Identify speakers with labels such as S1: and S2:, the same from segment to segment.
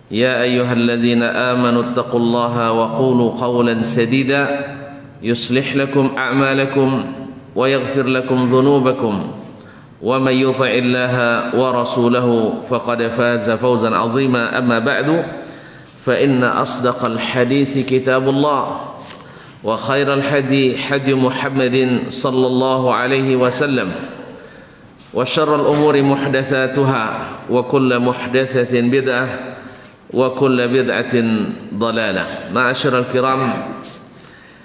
S1: يا أيها الذين آمنوا اتقوا الله وقولوا قولا سديدا يصلح لكم أعمالكم ويغفر لكم ذنوبكم ومن يطع الله ورسوله فقد فاز فوزا عظيما. أما بعد فإن أصدق الحديث كتاب الله وخير الهدي هدي محمد صلى الله عليه وسلم وشر الأمور محدثاتها وكل محدثة بدعة وكل بدعة ضلالة. معاشر الkiram,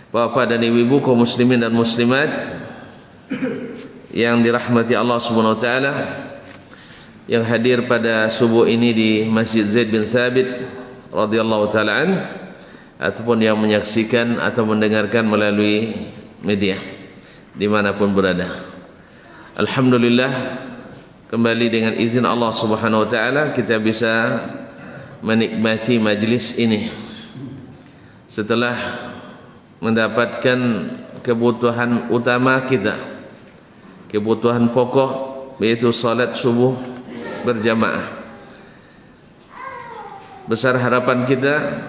S1: Bapak dan Ibu kaum muslimin dan muslimat yang dirahmati Allah Subhanahu wa taala, yang hadir pada subuh ini di Masjid Zaid bin Thabit radhiyallahu taala an, ataupun yang menyaksikan atau mendengarkan melalui media dimanapun berada. Alhamdulillah, kembali dengan izin Allah Subhanahu wa taala kita bisa menikmati majlis ini setelah mendapatkan kebutuhan utama kita, kebutuhan pokok, yaitu salat subuh berjamaah. Besar harapan kita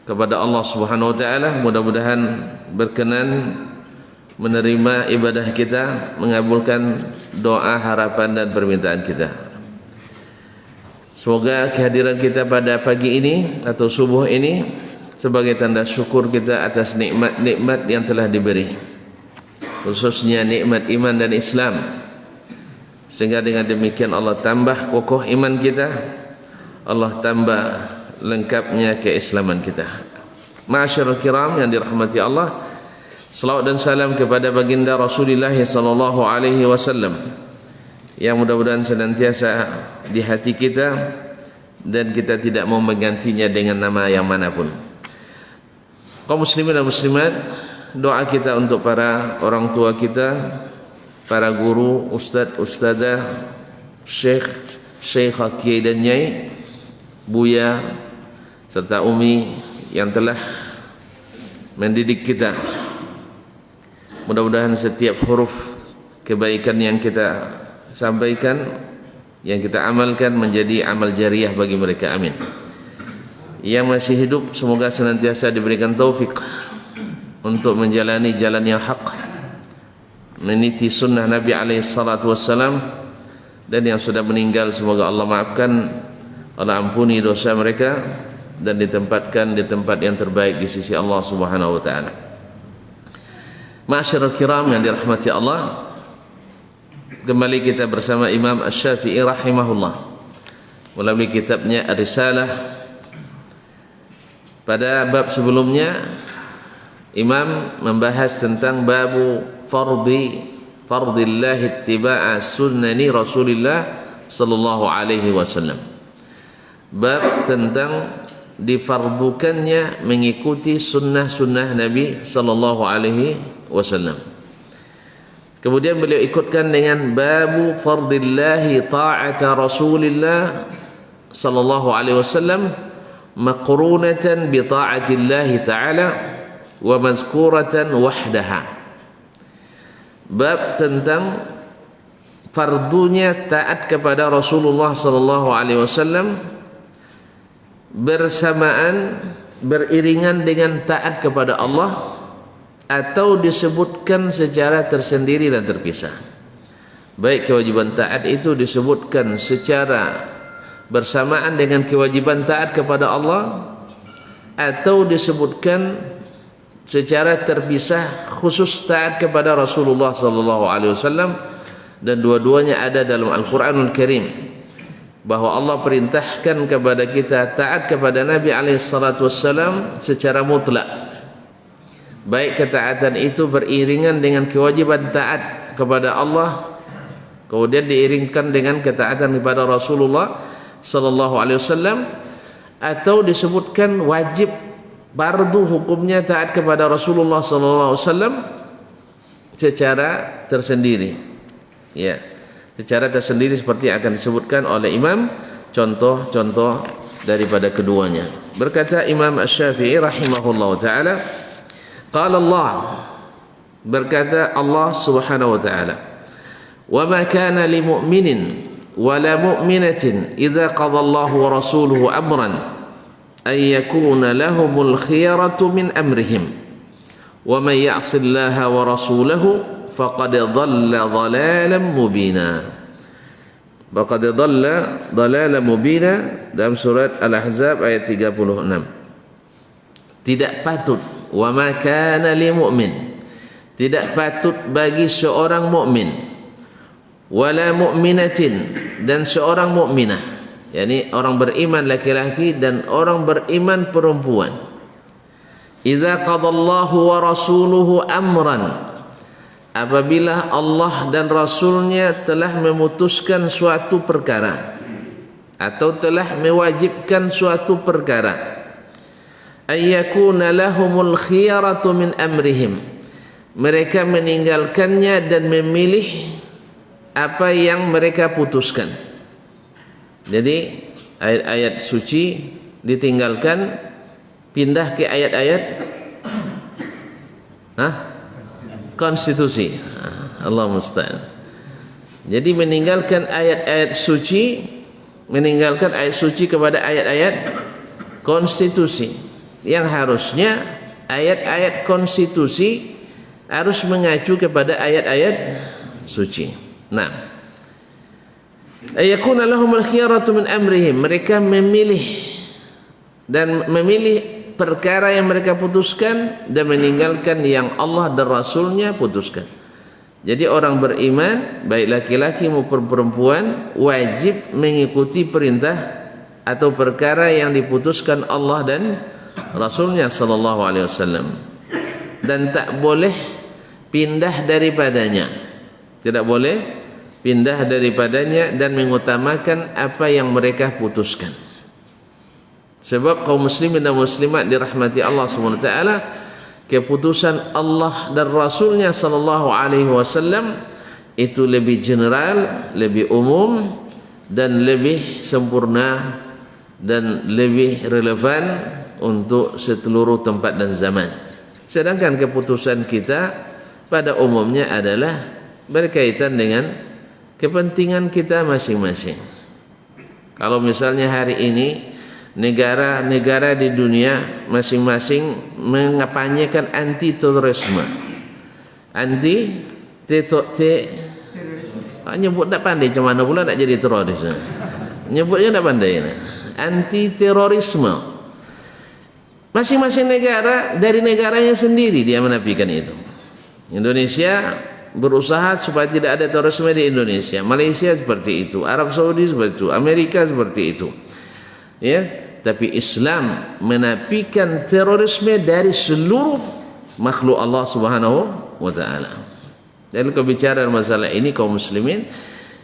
S1: kepada Allah Subhanahu wa taala, mudah-mudahan berkenan menerima ibadah kita, mengabulkan doa, harapan dan permintaan kita. Semoga kehadiran kita pada pagi ini atau subuh ini sebagai tanda syukur kita atas nikmat-nikmat yang telah diberi, khususnya nikmat iman dan Islam, sehingga dengan demikian Allah tambah kokoh iman kita, Allah tambah lengkapnya keislaman kita. Ma'asyiral kiram yang dirahmati Allah, salawat dan salam kepada baginda Rasulullah sallallahu alaihi wasallam yang mudah-mudahan senantiasa di hati kita dan kita tidak mau menggantinya dengan nama yang manapun. Kaum muslimin dan muslimat, doa kita untuk para orang tua kita, para guru, ustaz, ustazah, syekh, syekhah, kiai dan nyai, buya serta umi yang telah mendidik kita. Mudah-mudahan setiap huruf kebaikan yang kita sampaikan, yang kita amalkan menjadi amal jariah bagi mereka. Amin. Yang masih hidup semoga senantiasa diberikan taufik untuk menjalani jalan yang hak, meniti sunnah Nabi SAW, dan yang sudah meninggal semoga Allah maafkan, Allah ampuni dosa mereka dan ditempatkan di tempat yang terbaik di sisi Allah Subhanahu wa taala. Ma'asyiral kiram yang dirahmati Allah, kembali kita bersama Imam Asy-Syafi'i rahimahullah melalui kitabnya Ar-Risalah. Pada bab sebelumnya Imam membahas tentang babu fardillah ittiba'a sunnani Rasulillah sallallahu alaihi wasallam. Bab tentang difardukannya mengikuti sunnah-sunnah Nabi sallallahu alaihi wasallam. Kemudian beliau ikutkan dengan babu fardillahi ta'ata Rasulillah sallallahu alaihi wasallam maqrunatan bi ta'atillahi ta'ala wa mazkuratan wahdaha. Bab tentang fardunya taat kepada Rasulullah sallallahu alaihi wasallam bersamaan, beriringan dengan taat kepada Allah, atau disebutkan secara tersendiri dan terpisah. Baik kewajiban taat itu disebutkan secara bersamaan dengan kewajiban taat kepada Allah, atau disebutkan secara terpisah khusus taat kepada Rasulullah sallallahu alaihi wasallam, dan dua-duanya ada dalam Al-Qur'anul Karim, bahwa Allah perintahkan kepada kita taat kepada Nabi alaihi salatu wasallam secara mutlak. Baik ketaatan itu beriringan dengan kewajiban taat kepada Allah, kemudian diiringkan dengan ketaatan kepada Rasulullah sallallahu alaihi wasallam, atau disebutkan wajib fardu hukumnya taat kepada Rasulullah sallallahu alaihi wasallam secara tersendiri. Ya, secara tersendiri seperti akan disebutkan oleh Imam contoh-contoh daripada keduanya. Berkata Imam Asy-Syafi'i rahimahullahu taala, qala Allah, berkata Allah Subhanahu wa taala, wa ma kana lil mu'minin wala mu'minatin idza qada Allahu wa rasuluhu amran ay yakuna lahumul khiyaratu min amrihim wa man ya'si Allaha wa rasulahu faqad dhalla dhalalan mubina. Faqad dhalla dhalalan mubina dalam surat Al-Ahzab ayat 36. Tidak patut, wa ma kana lil mu'min, tidak patut bagi seorang mukmin, wala mu'minatin, dan seorang mukminah, yakni orang beriman laki-laki dan orang beriman perempuan, idza qadallahu wa rasuluhu amran, apabila Allah dan Rasulnya telah memutuskan suatu perkara atau telah mewajibkan suatu perkara, ayyakuna lahumul khiyaratu min amrihim, mereka meninggalkannya dan memilih apa yang mereka putuskan. Jadi ayat-ayat suci ditinggalkan, pindah ke ayat-ayat konstitusi. Allah musta'an. Jadi meninggalkan ayat-ayat suci, meninggalkan ayat suci kepada ayat-ayat konstitusi, yang harusnya ayat-ayat konstitusi harus mengacu kepada ayat-ayat suci. Nah, ayakuna lahumul khiyaratu min amrihim, mereka memilih dan memilih perkara yang mereka putuskan dan meninggalkan yang Allah dan Rasulnya putuskan. Jadi orang beriman, baik laki-laki maupun perempuan, wajib mengikuti perintah atau perkara yang diputuskan Allah dan Rasulnya sallallahu alaihi wasallam, dan tak boleh pindah daripadanya. Tidak boleh pindah daripadanya dan mengutamakan apa yang mereka putuskan. Sebab kaum muslimin dan muslimat dirahmati Allah Subhanahu wa taala, keputusan Allah dan Rasulnya sallallahu alaihi wasallam itu lebih general, lebih umum, dan lebih sempurna dan lebih relevan untuk seluruh tempat dan zaman. Sedangkan keputusan kita pada umumnya adalah berkaitan dengan kepentingan kita masing-masing. Kalau misalnya hari ini negara-negara di dunia masing-masing mengapanyakan anti terorisme, nyebut tak pandai macam mana pula nak jadi teroris, nyebutnya tak pandai, anti terorisme. Masing-masing negara dari negaranya sendiri dia menafikan itu. Indonesia berusaha supaya tidak ada terorisme di Indonesia, Malaysia seperti itu, Arab Saudi seperti itu, Amerika seperti itu, ya. Tapi Islam menafikan terorisme dari seluruh makhluk Allah Subhanahu wa taala. Jadi kalau bicara masalah ini kaum muslimin,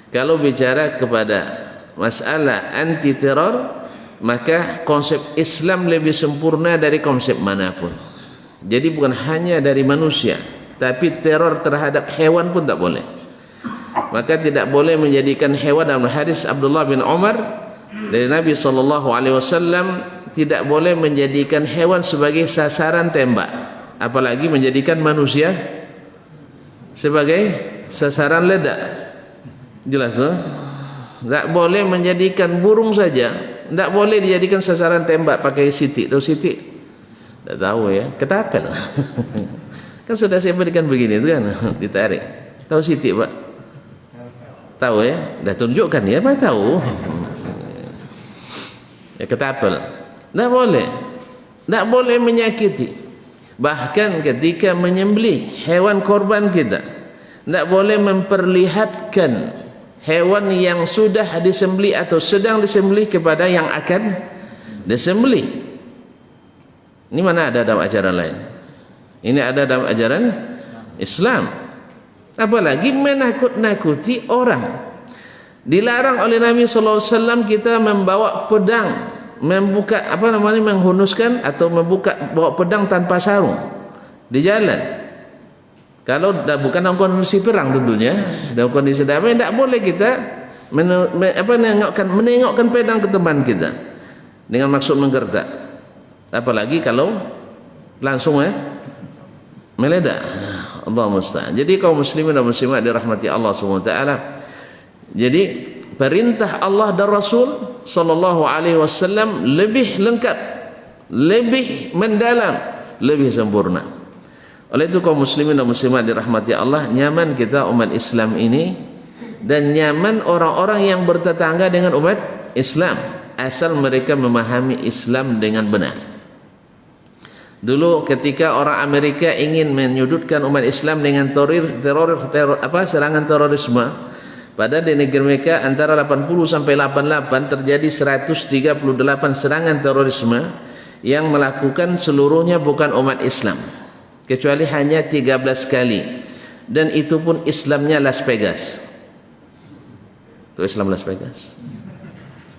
S1: kalau bicara kepada masalah anti teror, maka konsep Islam lebih sempurna dari konsep manapun. Jadi bukan hanya dari manusia, tapi teror terhadap hewan pun tak boleh. Maka tidak boleh menjadikan hewan, dalam hadis Abdullah bin Umar dari Nabi SAW, tidak boleh menjadikan hewan sebagai sasaran tembak, apalagi menjadikan manusia sebagai sasaran ledak. Jelas, tak boleh menjadikan burung saja, tak boleh dijadikan sasaran tembak pakai sitik. Tahu sitik? Tak tahu ya, ketapel. Kan sudah saya berikan begini tu kan, ditarik. Tahu sitik Pak? Tahu ya? Dah tunjukkan ya, Pak tahu. Ya, ketapel. Tak boleh. Tak boleh menyakiti. Bahkan ketika menyembelih hewan korban kita, tak boleh memperlihatkan hewan yang sudah disembelih atau sedang disembelih kepada yang akan disembelih. Ini mana ada dalam ajaran lain? Ini ada dalam ajaran Islam. Apalagi menakut-nakuti orang. Dilarang oleh Nabi sallallahu alaihi wasallam kita membawa pedang, menghunuskan atau bawa pedang tanpa sarung di jalan. Kalau bukan dalam kondisi perang tentunya, dalam kondisi damai tidak boleh kita menengokkan pedang ke teman kita dengan maksud menggertak. Apalagi kalau langsung meledak. Allah musta'an. Jadi kaum muslimin dan muslimat dirahmati Allah Subhanahu wa taala. Jadi perintah Allah dan Rasul sallallahu alaihi wasallam lebih lengkap, lebih mendalam, lebih sempurna. Oleh itu kaum muslimin dan muslimat dirahmati Allah, nyaman kita umat Islam ini dan nyaman orang-orang yang bertetangga dengan umat Islam asal mereka memahami Islam dengan benar. Dulu ketika orang Amerika ingin menyudutkan umat Islam dengan serangan terorisme, pada di negeri mereka antara 80 sampai 88 terjadi 138 serangan terorisme yang melakukan seluruhnya bukan umat Islam, kecuali hanya 13 kali, dan itu pun Islamnya Las Vegas. Itu Islam Las Vegas?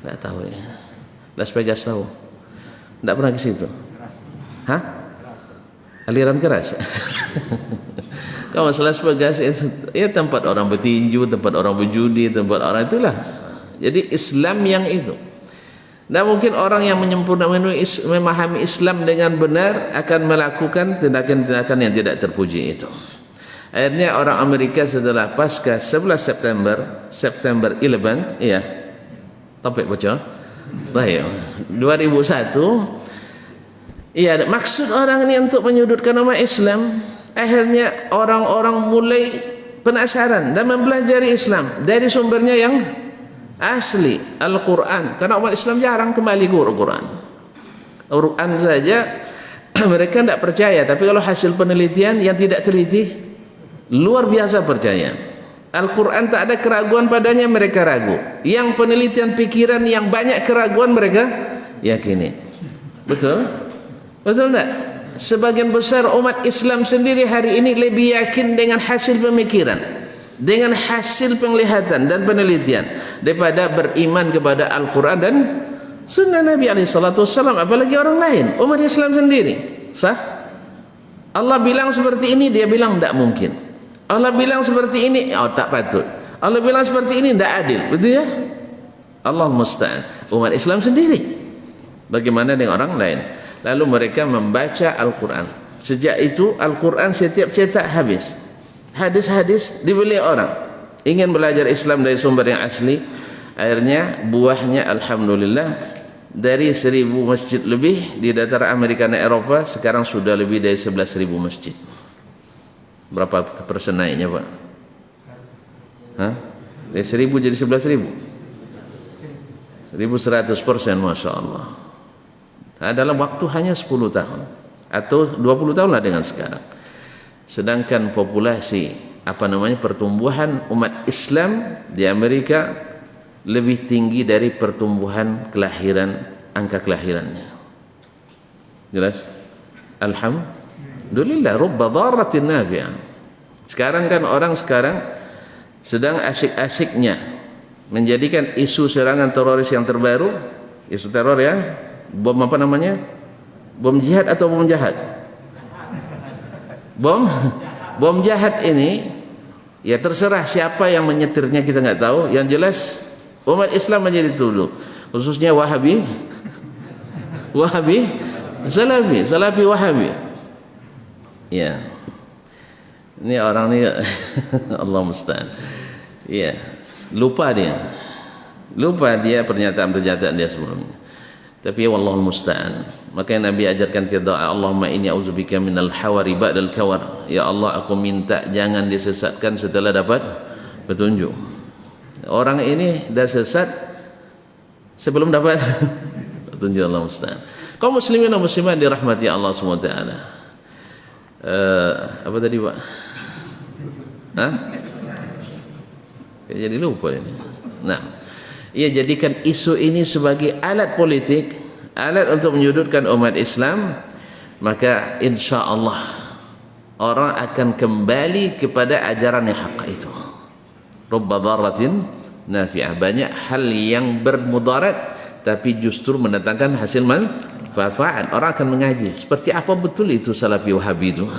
S1: Tidak tahu ya. Las Vegas tahu? Tidak pernah ke situ? Hah? Aliran keras? Kalau masalah Las Vegas itu ya tempat orang bertinju, tempat orang berjudi, tempat orang itulah. Jadi Islam yang itu. Nah, mungkin orang yang memahami Islam dengan benar akan melakukan tindakan-tindakan yang tidak terpuji itu. Akhirnya orang Amerika setelah pasca 11 September 11, iya, topik bocor, baik, 2001, iya, maksud orang ini untuk menyudutkan umat Islam. Akhirnya orang-orang mulai penasaran dan mempelajari Islam dari sumbernya yang asli, Al-Quran, karena umat Islam jarang kembali ke Al-Quran. Al-Quran saja mereka tidak percaya, tapi kalau hasil penelitian yang tidak teliti luar biasa percaya. Al-Quran tak ada keraguan padanya, mereka ragu. Yang penelitian pikiran yang banyak keraguan mereka yakini. Betul? Betul tak? Sebagian besar umat Islam sendiri hari ini lebih yakin dengan hasil pemikiran, dengan hasil penglihatan dan penelitian daripada beriman kepada Al-Quran dan sunnah Nabi SAW. Apalagi orang lain, umat Islam sendiri. Sah? Allah bilang seperti ini, dia bilang tidak mungkin. Allah bilang seperti ini, oh tak patut. Allah bilang seperti ini, tidak adil. Betul ya? Allah musta'an. Umat Islam sendiri. Bagaimana dengan orang lain? Lalu mereka membaca Al-Quran. Sejak itu Al-Quran setiap cetak habis. Hadis-hadis dibeli orang. Ingin belajar Islam dari sumber yang asli. Akhirnya buahnya alhamdulillah, dari 1000 masjid lebih di dataran Amerika dan Eropa sekarang sudah lebih dari 11.000 masjid. Berapa persen naiknya Pak? Hah? Dari 1000 jadi 11.000? 1100%, Masya Allah. Dalam waktu hanya 10 tahun atau 20 tahun lah dengan sekarang. Sedangkan populasi pertumbuhan umat Islam di Amerika lebih tinggi dari pertumbuhan kelahiran, angka kelahirannya. Jelas? Alhamdulillah, rubba dharratin nafi'ah. Sekarang kan orang sedang asik-asiknya menjadikan isu serangan teroris yang terbaru, isu teror ya, bom bom jihad atau bom jahat? Bom jahat ini ya terserah siapa yang menyetirnya, kita nggak tahu. Yang jelas umat Islam menjadi tuduh, khususnya Wahabi, Salafi Wahabi. Ya, ini orang ini Allah musta'an. Ya, lupa dia pernyataan dia sebelumnya. Tapi wallahu musta'an. Makanya Nabi ajarkan kita doa, Allahumma inni a'udzubika minal hawari ba'dal kawar. Ya Allah, aku minta jangan disesatkan setelah dapat petunjuk. Orang ini dah sesat sebelum dapat petunjuk. Allah musta'an. Kaum muslimin dan muslimat dirahmati Allah SWT. Apa tadi Pak? Hah? Jadi lupa ini. Nah, ia jadikan isu ini sebagai alat politik, alat untuk menyudutkan umat Islam, maka insya Allah orang akan kembali kepada ajaran yang hak itu. Rubba dharratin nafi'ah, banyak hal yang bermudarat tapi justru mendatangkan hasil manfaat. Orang akan mengaji seperti apa betul itu Salafi Wahabi itu.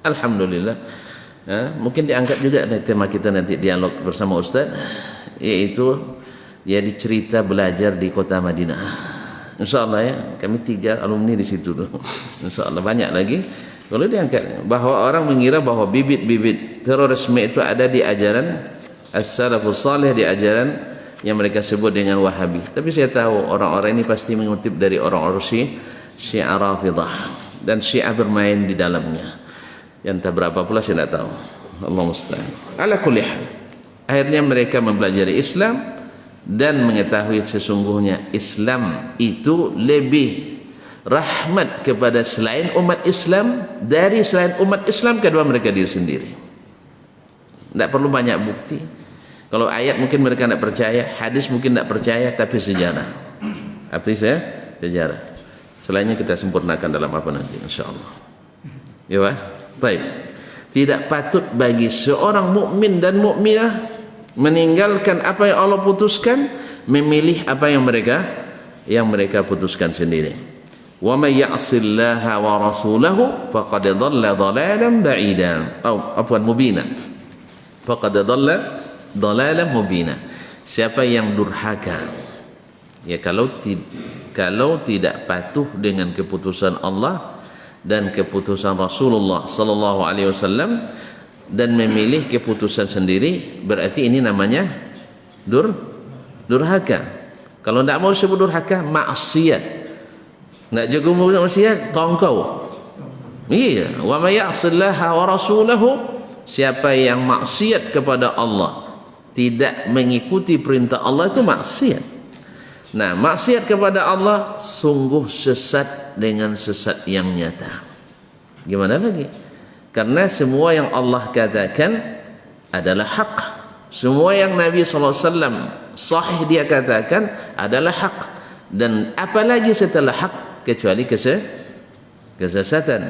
S1: Alhamdulillah. Mungkin diangkat juga tema kita nanti dialog bersama Ustaz, yaitu jadi cerita belajar di kota Madinah. InsyaAllah ya, kami 3 alumni di situ tuh. InsyaAllah banyak lagi. Kalau diangkat, bahwa orang mengira bahwa bibit-bibit terorisme itu ada di ajaran as-salafus salih, di ajaran yang mereka sebut dengan Wahabi. Tapi saya tahu orang-orang ini pasti mengutip dari orang-orang Syiah Rafidah, dan Syiah bermain di dalamnya. Yang entah berapa pula saya tidak tahu. Allah musta'an. Ala kulli hal, akhirnya mereka mempelajari Islam dan mengetahui sesungguhnya Islam itu lebih rahmat kepada selain umat Islam dari selain umat Islam kedua mereka diri sendiri. Tidak perlu banyak bukti. Kalau ayat mungkin mereka tidak percaya, hadis mungkin tidak percaya, tapi sejarah. Arti saya sejarah. Selainnya kita sempurnakan dalam apa nanti, insyaAllah. Ya, Pak? Baik. Tidak patut bagi seorang mukmin dan mukminah meninggalkan apa yang Allah putuskan, memilih apa yang mereka putuskan sendiri. Wa may ya'sillaha wa rasulahu faqad dhalla dhalalan ba'ida. Mubina. Faqad dhalla dhalalan mubina. Siapa yang durhaka, ya kalau tidak patuh dengan keputusan Allah dan keputusan Rasulullah sallallahu alaihi wasallam dan memilih keputusan sendiri, berarti ini namanya durhaka. Kalau tidak mau disebut durhaka, maksiat. Nak jaga maksiat, tongkau. Iya, wa may ya'sillaha wa rasulahu, siapa yang maksiat kepada Allah, tidak mengikuti perintah Allah, itu maksiat. Nah, maksiat kepada Allah sungguh sesat dengan sesat yang nyata. Gimana lagi? Karena semua yang Allah katakan adalah hak. Semua yang Nabi SAW sahih dia katakan adalah hak. Dan apalagi setelah hak kecuali kesesatan.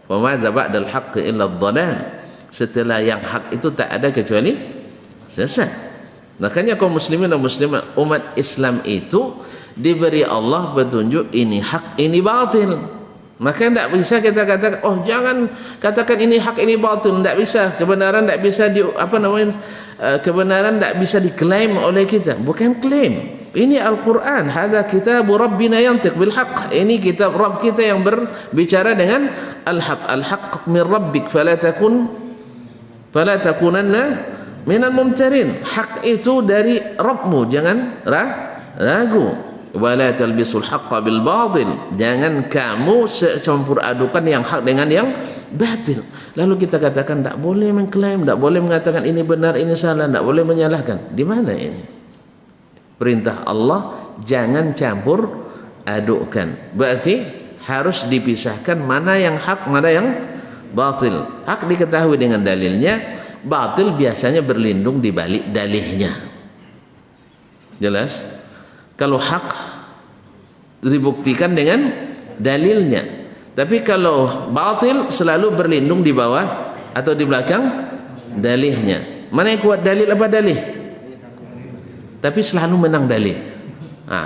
S1: Wa madza ba'dal haqqi illa ad-dhalal. Setelah yang hak itu tak ada kecuali sesat. Makanya kaum muslimin dan muslimat, umat Islam itu diberi Allah petunjuk, ini hak, ini batil. Maka tidak bisa kita katakan, oh jangan katakan ini hak, ini batil. Tidak bisa. Kebenaran tidak bisa kebenaran tidak bisa diklaim oleh kita. Bukan klaim. Ini Al-Quran. Hadza kitabu Rabbina yantiq bil haqq. Ini kitab Rabb kita yang berbicara dengan al-haq. Al-haq min Rabbik fala takunanna minal mumtarin. Hak itu dari Rabbmu, jangan ragu. Wala talbisul haqqa bil batil, jangan kamu campur adukan yang hak dengan yang batil. Lalu kita katakan tak boleh mengklaim, tak boleh mengatakan ini benar, ini salah, tak boleh menyalahkan. Di mana ini? Perintah Allah jangan campur adukan. Berarti harus dipisahkan mana yang hak, mana yang batil. Hak diketahui dengan dalilnya, batil biasanya berlindung di balik dalihnya. Jelas? Kalau hak dibuktikan dengan dalilnya, tapi kalau batil selalu berlindung di bawah atau di belakang dalihnya. Mana yang kuat, dalil apa dalih? Tapi selalu menang dalih.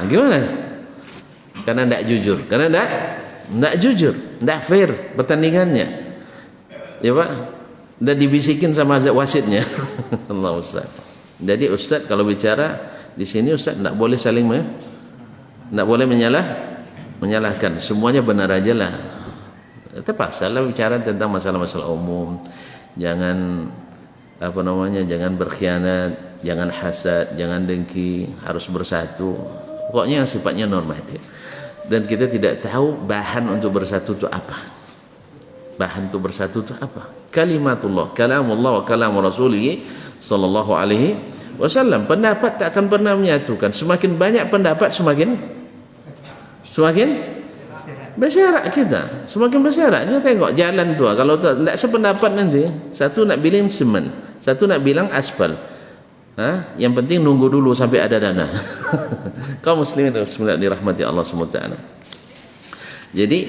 S1: Gimana? Karena tidak jujur, karena tidak jujur, tidak fair pertandingannya. Ya Pak, dan dibisikin sama wasitnya. Allah Ustaz. Jadi Ustaz kalau bicara di sini Ustaz tidak boleh saling tidak boleh menyalahkan. Semuanya benar aja lah. Terpaksa lah bicara tentang masalah-masalah umum. Jangan jangan berkhianat, jangan hasad, jangan dengki, harus bersatu. Pokoknya yang sifatnya normatif. Dan kita tidak tahu bahan untuk bersatu itu apa. Bahan untuk bersatu itu apa? Kalimatullah, kalamullah wa kalamu rasulih sallallahu alaihi wasallam. Pendapat tak akan pernah menyatukan. Semakin banyak pendapat semakin berserak kita. Semakin berserak. Kita tengok jalan tu. Kalau tak sependapat nanti, satu nak bilang semen, satu nak bilang aspal. Yang penting nunggu dulu sampai ada dana. Kaum muslimin bismillah dirahmati Allah SWT. Jadi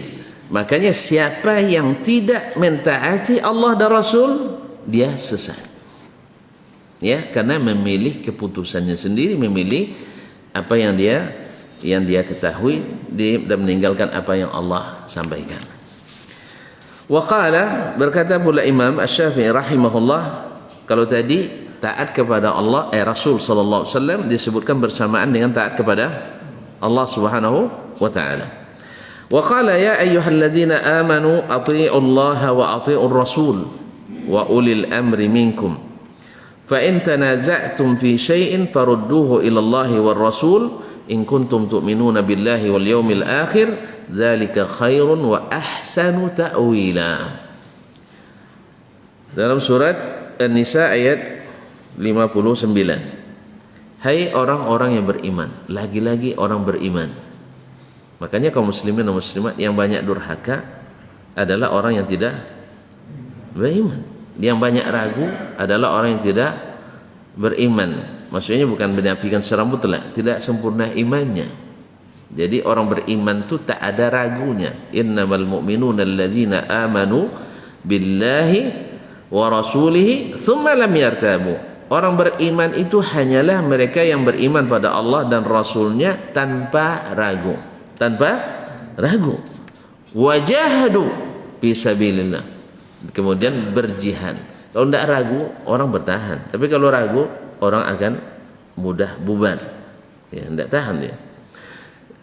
S1: makanya siapa yang tidak mentaati Allah dan Rasul, dia sesat. Ya, karena memilih keputusannya sendiri, memilih apa yang dia ketahui dan meninggalkan apa yang Allah sampaikan. Wa qala, berkata pula Imam Asy-Syafi'i rahimahullah, kalau tadi taat kepada Allah Rasul sallallahu alaihi wasallam disebutkan bersamaan dengan taat kepada Allah Subhanahu wa taala. Wa qala ya ayyuhalladzina amanu athi'ullaha wa athi'ur rasul wa ulil amri minkum fa in tanaza'tum fi syai'in farudduhu ila Allahi war Rasul in kuntum tu'minuna billahi wal yawmil akhir dzalika khairun wa ahsanu ta'wila. Dalam surat An-Nisa ayat 59. Hai orang-orang yang beriman, lagi-lagi orang beriman. Makanya kaum muslimin dan muslimat yang banyak durhaka adalah orang yang tidak beriman. Yang banyak ragu adalah orang yang tidak beriman. Maksudnya bukan menafikan secara mutlak, tidak sempurna imannya. Jadi orang beriman itu tak ada ragunya. Innamal mu'minuna alladzina amanu billahi wa rasulihi thumma lam yartabu. Orang beriman itu hanyalah mereka yang beriman pada Allah dan Rasulnya tanpa ragu. Wajahadu fisabilillah, kemudian berjihad. Kalau tidak ragu orang bertahan, tapi kalau ragu orang akan mudah bubar, ya, tidak tahan dia.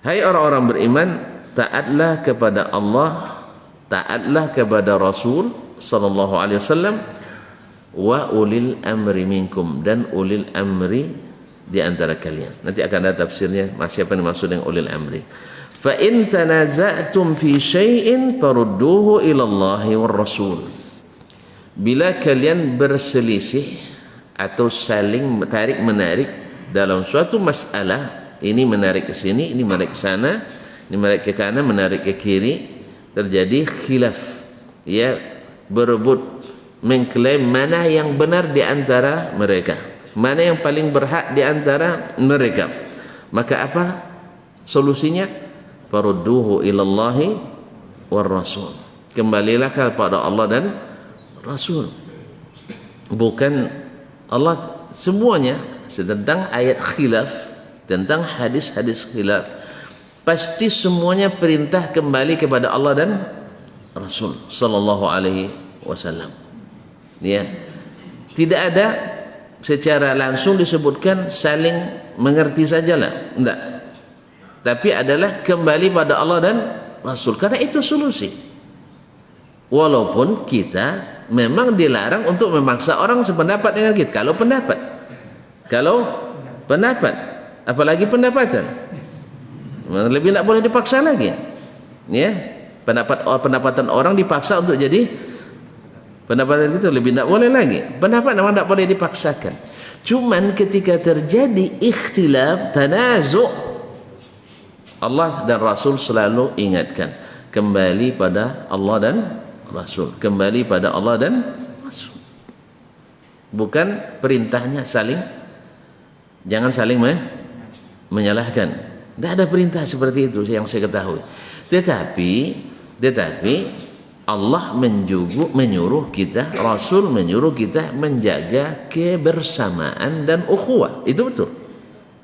S1: Hai orang-orang beriman, taatlah kepada Allah, taatlah kepada Rasul sallallahu alaihi wasallam, wa ulil amri minkum, dan ulil amri di antara kalian. Nanti akan ada tafsirnya siapa yang dimaksud dengan ulil amri. Fa in tanaza'tum fi syai'in farudduhu ila Allahi war Rasul. Bila kalian berselisih atau saling tarik menarik dalam suatu masalah, ini menarik ke sini, ini menarik ke sana, ini menarik ke kanan, menarik ke kiri, terjadi khilaf, ya, berebut mengklaim mana yang benar di antara mereka, mana yang paling berhak di antara mereka. Maka apa solusinya? Farudduhu ilallahi war Rasul. Kembalilah kepada Allah dan Rasul. Bukan Allah semuanya. Tentang ayat khilaf, tentang hadis-hadis khilaf, pasti semuanya perintah kembali kepada Allah dan Rasul sallallahu alaihi wasallam. Ya. Tidak ada secara langsung disebutkan saling mengerti sajalah, enggak. Tapi adalah kembali pada Allah dan Rasul, karena itu solusi. Walaupun kita memang dilarang untuk memaksa orang sependapat dengan kita. Kalau pendapat, apalagi pendapatan, lebih tidak boleh dipaksa lagi. Ya, pendapatan orang dipaksa untuk jadi pendapatan itu lebih tidak boleh lagi. Pendapat memang tidak boleh dipaksakan. Cuman ketika terjadi ikhtilaf, tanazu', Allah dan Rasul selalu ingatkan, kembali pada Allah dan Rasul, kembali pada Allah dan Rasul. Bukan perintahnya jangan saling menyalahkan. Tidak ada perintah seperti itu yang saya ketahui. Tetapi Allah menyuruh kita, Rasul menyuruh kita menjaga kebersamaan dan ukhuwah. Itu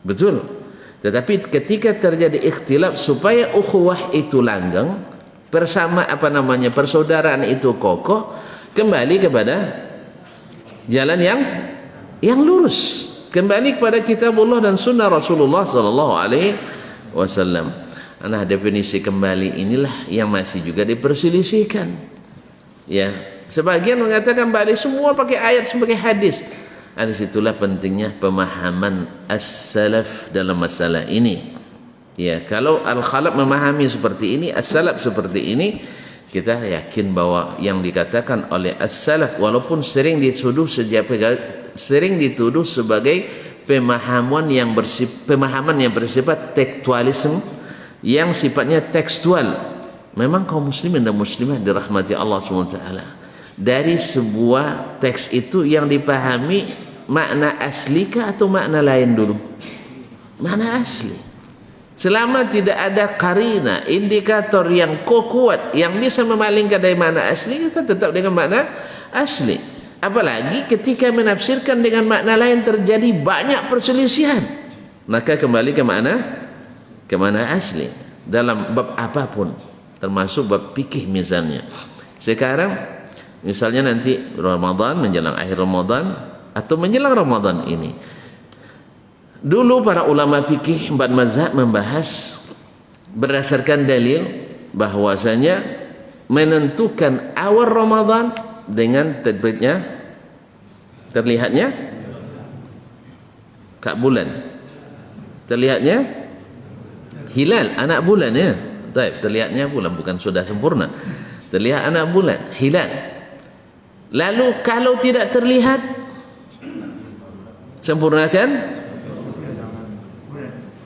S1: betul. Tetapi ketika terjadi ikhtilaf, supaya ukhuwah itu langgeng, persaudaraan itu kokoh, kembali kepada jalan yang lurus, kembali kepada kitabullah dan sunnah Rasulullah sallallahu alaihi wasallam. Nah, definisi kembali inilah yang masih juga diperselisihkan. Ya, sebagian mengatakan balik semua pakai ayat sebagai hadis. Di situlah pentingnya pemahaman as-salaf dalam masalah ini. Ya, kalau al-khalaf memahami seperti ini, as-salaf seperti ini, kita yakin bahwa yang dikatakan oleh as-salaf, walaupun sering dituduh sebagai pemahaman yang bersifat tekstualisme, yang sifatnya tekstual. Memang kaum muslimin dan muslimat dirahmati Allah SWT, dari sebuah teks itu yang dipahami makna asli kah atau makna lain dulu? Makna asli. Selama tidak ada karina, indikator yang kuat yang bisa memalingkan dari makna asli, kita tetap dengan makna asli. Apalagi ketika menafsirkan dengan makna lain terjadi banyak perselisihan, maka kembali ke mana asli dalam bab apapun, termasuk bab fikih misalnya. Sekarang misalnya nanti Ramadan, menjelang akhir Ramadan atau menjelang Ramadan ini, dulu para ulama fikih empat mazhab membahas berdasarkan dalil bahwasanya menentukan awal Ramadan dengan terlihatnya kat bulan. Terlihatnya hilal, anak bulan ya. Baik, terlihatnya bulan, bukan sudah sempurna. Terlihat anak bulan, hilal. Lalu kalau tidak terlihat, sempurnakan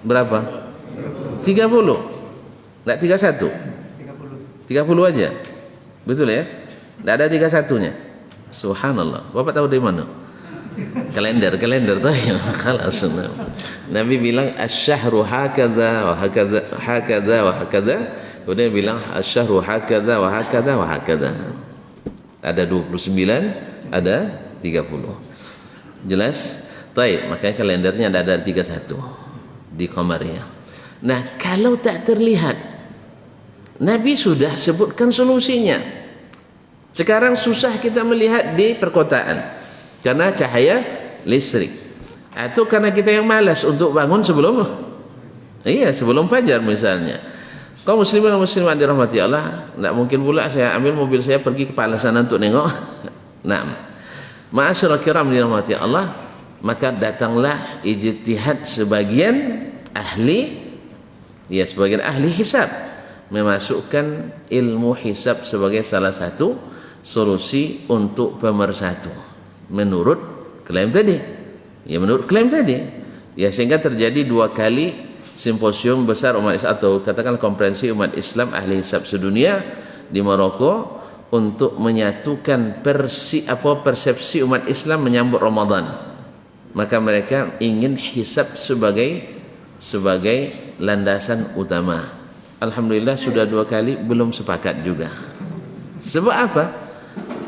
S1: berapa? 30. Enggak 31. 30 aja. Betul ya? Enggak ada 31-nya. Subhanallah. Bapak tahu dari mana? Kalender tuh yang khalas. Nabi bilang asy-syahru hakadza wa hakadza hakadza wa hakadza. Kemudian bilang asy-syahru hakadza wa hakadza wa hakadza. Ada 29, ada 30. Jelas? Baik, makanya kalendernya ada 31 di qamariyah. Nah, kalau tak terlihat, Nabi sudah sebutkan solusinya. Sekarang susah kita melihat di perkotaan karena cahaya listrik, atau karena kita yang malas untuk bangun sebelum fajar misalnya. Kaum muslimin dan muslimat dirahmati Allah, tidak mungkin pula saya ambil mobil saya pergi ke Palasana untuk nengok. Nah, ma'asyiral kiram dirahmati Allah, maka datanglah ijtihad sebagian ahli hisab memasukkan ilmu hisab sebagai salah satu solusi untuk pemersatu. Menurut klaim tadi, sehingga terjadi 2 kali simposium besar umat Islam, atau katakan konferensi umat Islam ahli hisab sedunia di Maroko untuk menyatukan persepsi umat Islam menyambut Ramadan. Maka mereka ingin hisab sebagai landasan utama. Alhamdulillah sudah 2 kali belum sepakat juga. Sebab apa?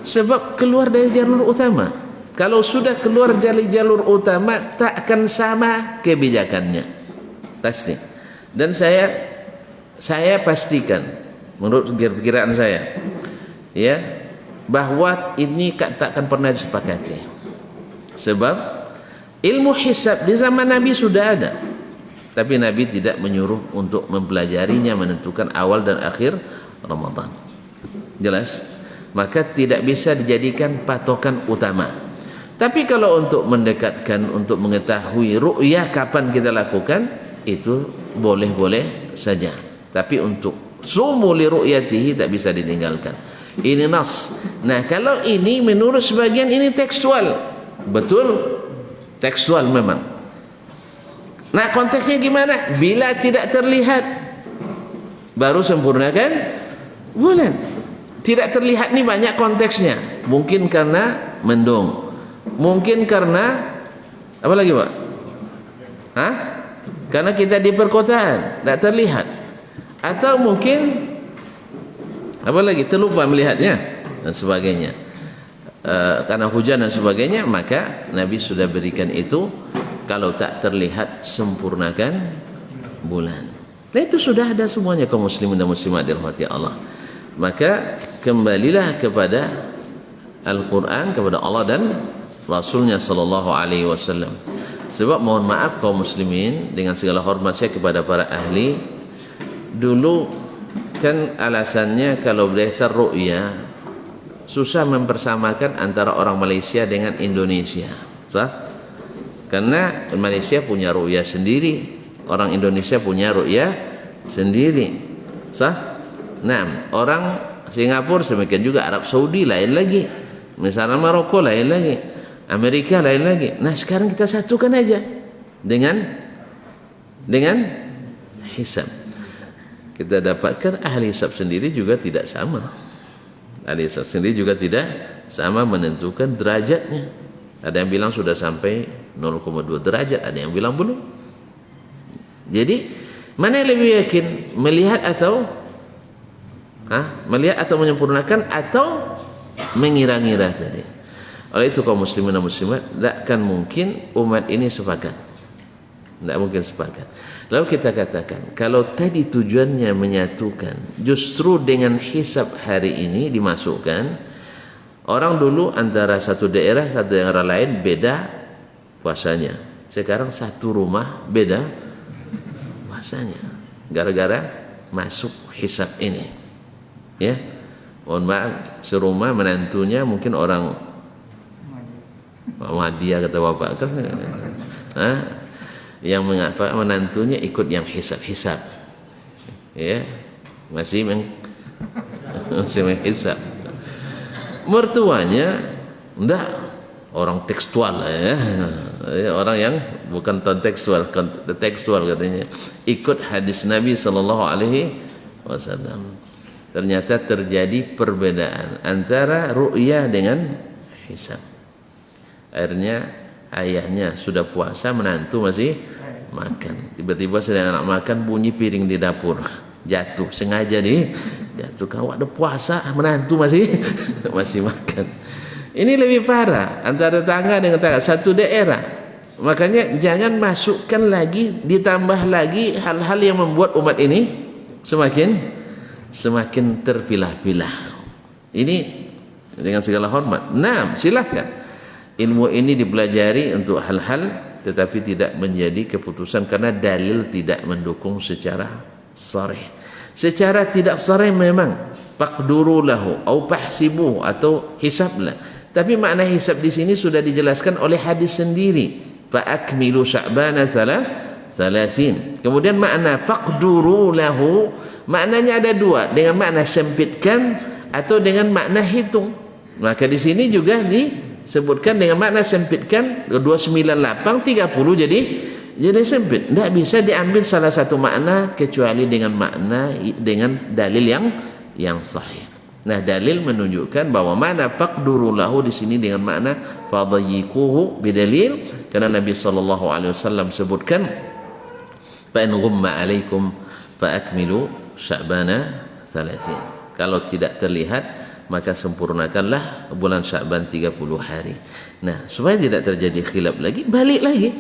S1: Sebab keluar dari jalur utama. Kalau sudah keluar dari jalur utama, tak akan sama kebijakannya, pasti. Dan saya pastikan, menurut perkiraan saya, ya, bahwa ini tak akan pernah disepakati. Sebab ilmu hisab di zaman Nabi sudah ada, tapi Nabi tidak menyuruh untuk mempelajarinya, menentukan awal dan akhir Ramadan. Jelas? Maka tidak bisa dijadikan patokan utama. Tapi kalau untuk mendekatkan, untuk mengetahui ru'yah kapan kita lakukan, itu boleh-boleh saja. Tapi untuk sumu li ru'yatihi tak bisa ditinggalkan. Ini nas. Nah, kalau ini menurut sebagian ini tekstual. Betul, tekstual memang. Nah, konteksnya gimana? Bila tidak terlihat, baru sempurnakan bulan. Tidak terlihat ni banyak konteksnya. Mungkin karena mendung, mungkin karena apa lagi Pak? Karena kita di perkotaan tidak terlihat, atau mungkin apa lagi, terlupa melihatnya dan sebagainya, karena hujan dan sebagainya. Maka Nabi sudah berikan itu, kalau tak terlihat sempurnakan bulan. Nah, itu sudah ada semuanya kaum muslimin dan muslimat dirahmati Allah. Maka kembalilah kepada Al-Quran, kepada Allah dan Rasulnya sallallahu alaihi wasallam. Sebab mohon maaf kaum muslimin, dengan segala hormat saya kepada para ahli, dulu kan alasannya kalau berdasar ru'ya susah mempersamakan antara orang Malaysia dengan Indonesia, sah? Karena Malaysia punya ru'ya sendiri, orang Indonesia punya ru'ya sendiri, sah? Nah, orang Singapura demikian juga, Arab Saudi lain lagi, misalnya Maroko lain lagi, Amerika lain lagi. Nah, sekarang kita satukan aja dengan hisab. Kita dapatkan ahli hisab sendiri juga tidak sama. Ahli hisab sendiri juga tidak sama menentukan derajatnya. Ada yang bilang sudah sampai 0,2 derajat, ada yang bilang belum. Jadi, mana yang lebih yakin, melihat atau menyempurnakan, atau mengira-ngira tadi? Oleh itu kaum muslimin dan muslimat, takkan mungkin umat ini sepakat. Tidak mungkin sepakat. Lalu kita katakan, kalau tadi tujuannya menyatukan, justru dengan hisab hari ini dimasukkan, orang dulu antara satu daerah lain beda puasanya. Sekarang satu rumah beda puasanya, gara-gara masuk hisab ini. Ya, mohon maaf, serumah menantunya mungkin orang Muhammadiyah kata bapak, yang mengapa menantunya ikut yang hisab-hisab, ya, masih menghisab. Mertuanya enggak, orang tekstual ya, orang yang bukan tekstual katanya, ikut hadis Nabi sallallahu alaihi wasallam. Ternyata terjadi perbedaan antara ru'yah dengan hisab. Akhirnya ayahnya sudah puasa, menantu masih makan. Tiba-tiba sedang anak makan, bunyi piring di dapur, jatuh sengaja jatuh. Kau ada puasa, menantu masih makan. Ini lebih parah antara tetangga dengan tetangga satu daerah. Makanya jangan masukkan lagi, ditambah lagi hal-hal yang membuat umat ini semakin terpilah-pilah. Ini dengan segala hormat. Nah, silakan ilmu ini dipelajari untuk hal-hal, tetapi tidak menjadi keputusan karena dalil tidak mendukung secara sharih. Secara tidak sharih memang faqduru lahu au fahsibuhu atau hisablah. Tapi makna hisab di sini sudah dijelaskan oleh hadis sendiri. Fa akmilu sya'bana 30. Kemudian makna faqduru lahu maknanya ada dua, dengan makna sempitkan atau dengan makna hitung. Maka di sini juga disebutkan dengan makna sempitkan, 29 lapang 30 jadi sempit. Tidak bisa diambil salah satu makna kecuali dengan dalil yang sahih. Nah, dalil menunjukkan bahwa mana faqduru lahu di sini dengan makna fadayyiquhu bidalil, karena Nabi sallallahu alaihi wasallam sebutkan fa in ghumma alaikum fa akmilu sya'bana 30. Kalau tidak terlihat maka sempurnakanlah bulan Sya'ban 30 hari. Nah, supaya tidak terjadi khilaf lagi, balik lagi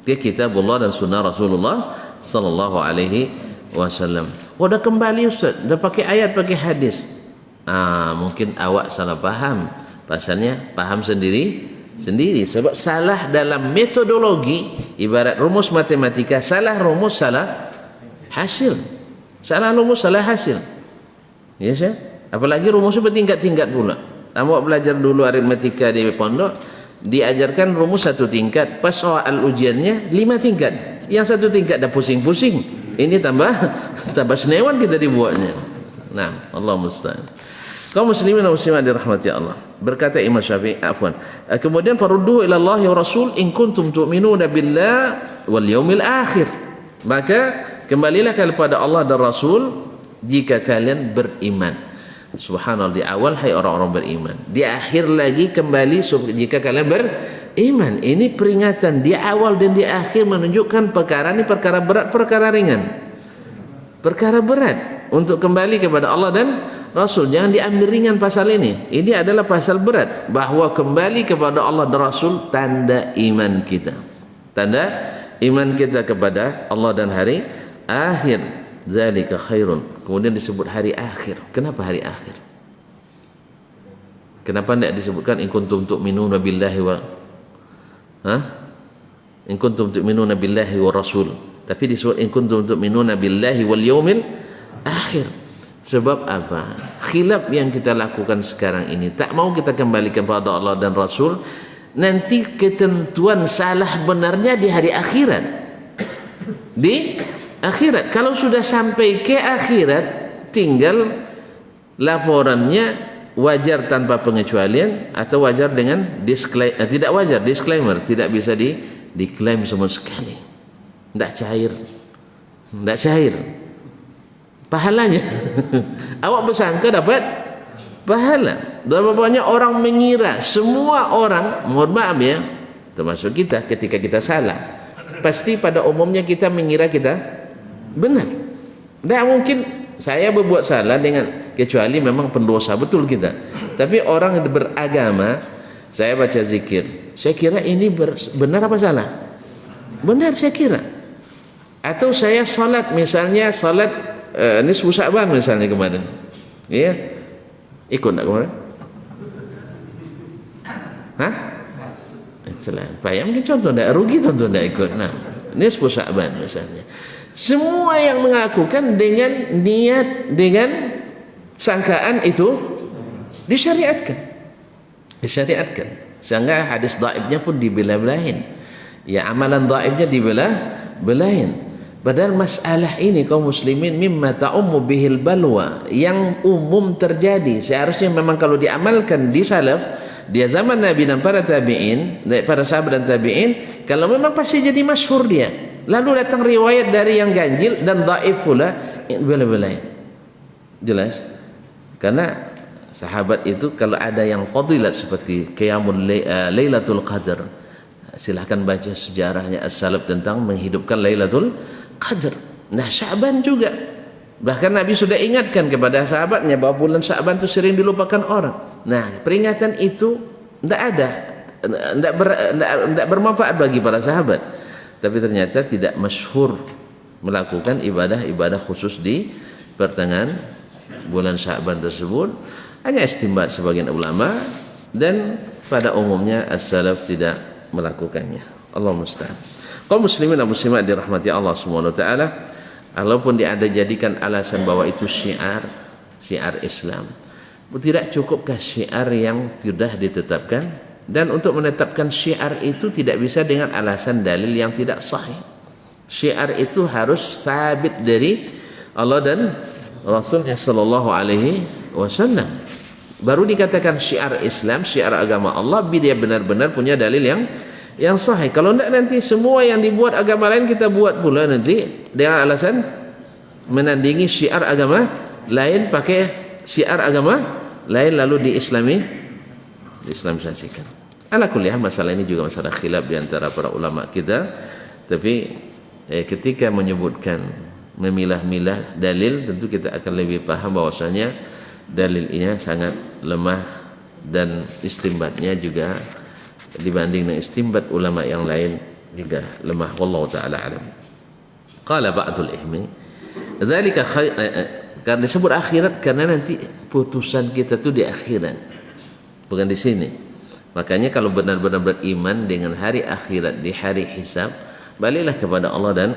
S1: ke kitabullah dan sunnah Rasulullah sallallahu alaihi wasallam. Udah kembali Ustaz, dah pakai ayat, pakai hadis. Mungkin awak salah paham. Pasalnya paham sendiri sebab salah dalam metodologi. Ibarat rumus matematika, salah rumus salah hasil. Salah rumus salah hasil. Ya sih? Apalagi rumusnya bertingkat-tingkat pula. Awak belajar dulu aritmatika di pondok, diajarkan rumus satu tingkat, pas soal ujiannya 5 tingkat. Yang satu tingkat dah pusing-pusing. Ini tambah senewan kita dibuatnya. Nah, Allah musta'an. Kaum muslimin dan muslimat dirahmati Allah. Berkata Imam Syafi'i, kemudian farudduhu ila Allah wa Rasul in kuntum tu'minuna billah wal yaumil akhir. Maka kembalilah kepada Allah dan Rasul jika kalian beriman. Subhanallah, di awal hai orang-orang beriman, di akhir lagi kembali jika kalian beriman. Ini peringatan di awal dan di akhir menunjukkan perkara ini perkara berat, perkara ringan, perkara berat untuk kembali kepada Allah dan Rasul. Jangan diambil ringan pasal ini. Ini adalah pasal berat, bahwa kembali kepada Allah dan Rasul tanda iman kita, tanda iman kita kepada Allah dan hari akhir. Zalika khairun. Kemudian disebut hari akhir. Kenapa hari akhir? Kenapa tidak disebutkan in kuntum tu'minuna billahi wa in kuntum tu'minuna billahi wa Rasul, tapi disebut in kuntum tu'minuna billahi wal yaumil akhir. Sebab apa? Khilaf yang kita lakukan sekarang ini, tak mau kita kembalikan kepada Allah dan Rasul, nanti ketentuan salah benarnya di hari akhirat. Di akhirat, kalau sudah sampai ke akhirat, tinggal laporannya wajar tanpa pengecualian atau wajar dengan tidak wajar, disclaimer, tidak bisa diklaim sama sekali. Tidak cair pahalanya. Awak bersangka dapat pahala. Berapa banyak orang mengira, semua orang, mohon maaf ya, termasuk kita, ketika kita salah, pasti pada umumnya kita mengira kita benar. Tidak mungkin saya berbuat salah dengan, kecuali memang pendosa betul kita. Tapi orang beragama, saya baca zikir, saya kira ini benar apa salah? Benar saya kira. Atau saya salat, misalnya salat nisfu Sya'ban misalnya kemarin, ya, ikut tak kemarin? Payah mungkin contoh, tak rugi contoh tak ikut. Nah, nisfu Sya'ban misalnya. Semua yang melakukan dengan niat, dengan sangkaan itu disyariatkan. Sehingga hadis dhaifnya pun dibelah-belahin. Ya, amalan dhaifnya belain. Padahal masalah ini kaum muslimin mimma ta'ummu bihil balwa, yang umum terjadi. Seharusnya memang kalau diamalkan di salaf, dia zaman Nabi dan para tabi'in, para sahabat dan tabi'in, kalau memang pasti jadi masyhur dia. Lalu datang riwayat dari yang ganjil dan dhaif pula, bela-belain. Jelas? Karena sahabat itu kalau ada yang fadilat seperti qiyamul Lailatul Qadar, silahkan baca sejarahnya as-salaf tentang menghidupkan Lailatul Qadar. Nah, Sya'ban juga. Bahkan Nabi sudah ingatkan kepada sahabatnya bahwa bulan Sya'ban itu sering dilupakan orang. Nah, peringatan itu tidak bermanfaat bagi para sahabat. Tapi ternyata tidak masyhur melakukan ibadah-ibadah khusus di pertengahan bulan Sya'ban tersebut. Hanya istimbat sebagian ulama, dan pada umumnya as-salaf tidak melakukannya. Allah musta'an. Kaum muslimin dan muslimat dirahmati Allah Subhanahu wa taala, walaupun dia ada jadikan alasan bahwa itu syiar Islam, tidak cukupkah syiar yang sudah ditetapkan? Dan untuk menetapkan syiar itu tidak bisa dengan alasan dalil yang tidak sahih. Syiar itu harus sabit dari Allah dan Rasulnya sallallahu alaihi wasallam. Baru dikatakan syiar Islam, syiar agama Allah, dia benar-benar punya dalil yang sahih. Kalau tidak, nanti semua yang dibuat agama lain kita buat pula nanti dengan alasan menandingi syiar agama lain, pakai syiar agama lain lalu diislamisasikan. Ala kulli hal, masalah ini juga masalah khilaf di antara para ulama kita. Tapi ketika menyebutkan memilah-milah dalil, tentu kita akan lebih paham bahwasanya dalil ini sangat lemah dan istimbatnya juga dibanding dengan istimbat ulama yang lain juga lemah. Wallahu taala alam. Qala ba'dul ilmi dzalika karena disebut akhirat karena nanti putusan kita tuh di akhirat, bukan di sini. Makanya kalau benar-benar beriman dengan hari akhirat, di hari hisab, baliklah kepada Allah dan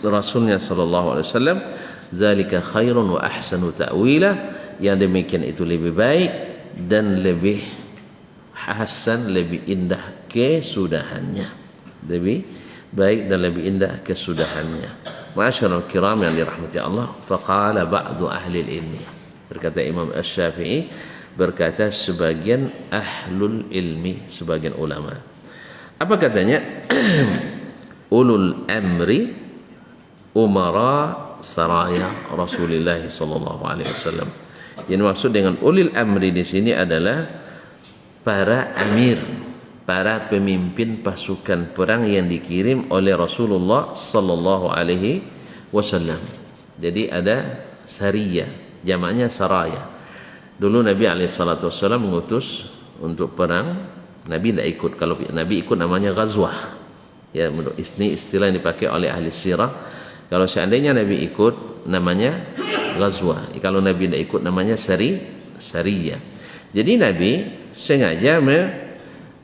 S1: Rasulnya sallallahu alaihi wasallam. Dzalika khairun wa ahsanu ta'wila, yang demikian itu lebih baik dan lebih hasan, lebih indah kesudahannya, lebih baik dan lebih indah kesudahannya. Ma'asyiral kiram yang dirahmati Allah, faqala ba'du ahli ilmi, berkata Imam Asy-Syafi'i, berkata sebagian ahlul ilmi, sebagian ulama. Apa katanya? Ulul amri umara saraya Rasulullah sallallahu alaihi wasallam. Yang maksud dengan ulil amri di sini adalah para amir, para pemimpin pasukan perang yang dikirim oleh Rasulullah sallallahu alaihi wasallam. Jadi ada sariyah, jamaknya saraya. Dulu Nabi alaihi salatu wasallam mengutus untuk perang, Nabi tidak ikut. Kalau Nabi ikut namanya ghazwah. Ya, menurut ini istilah yang dipakai oleh ahli sirah. Kalau seandainya Nabi ikut namanya ghazwah. Kalau Nabi tidak ikut namanya sariyah. Jadi Nabi sengaja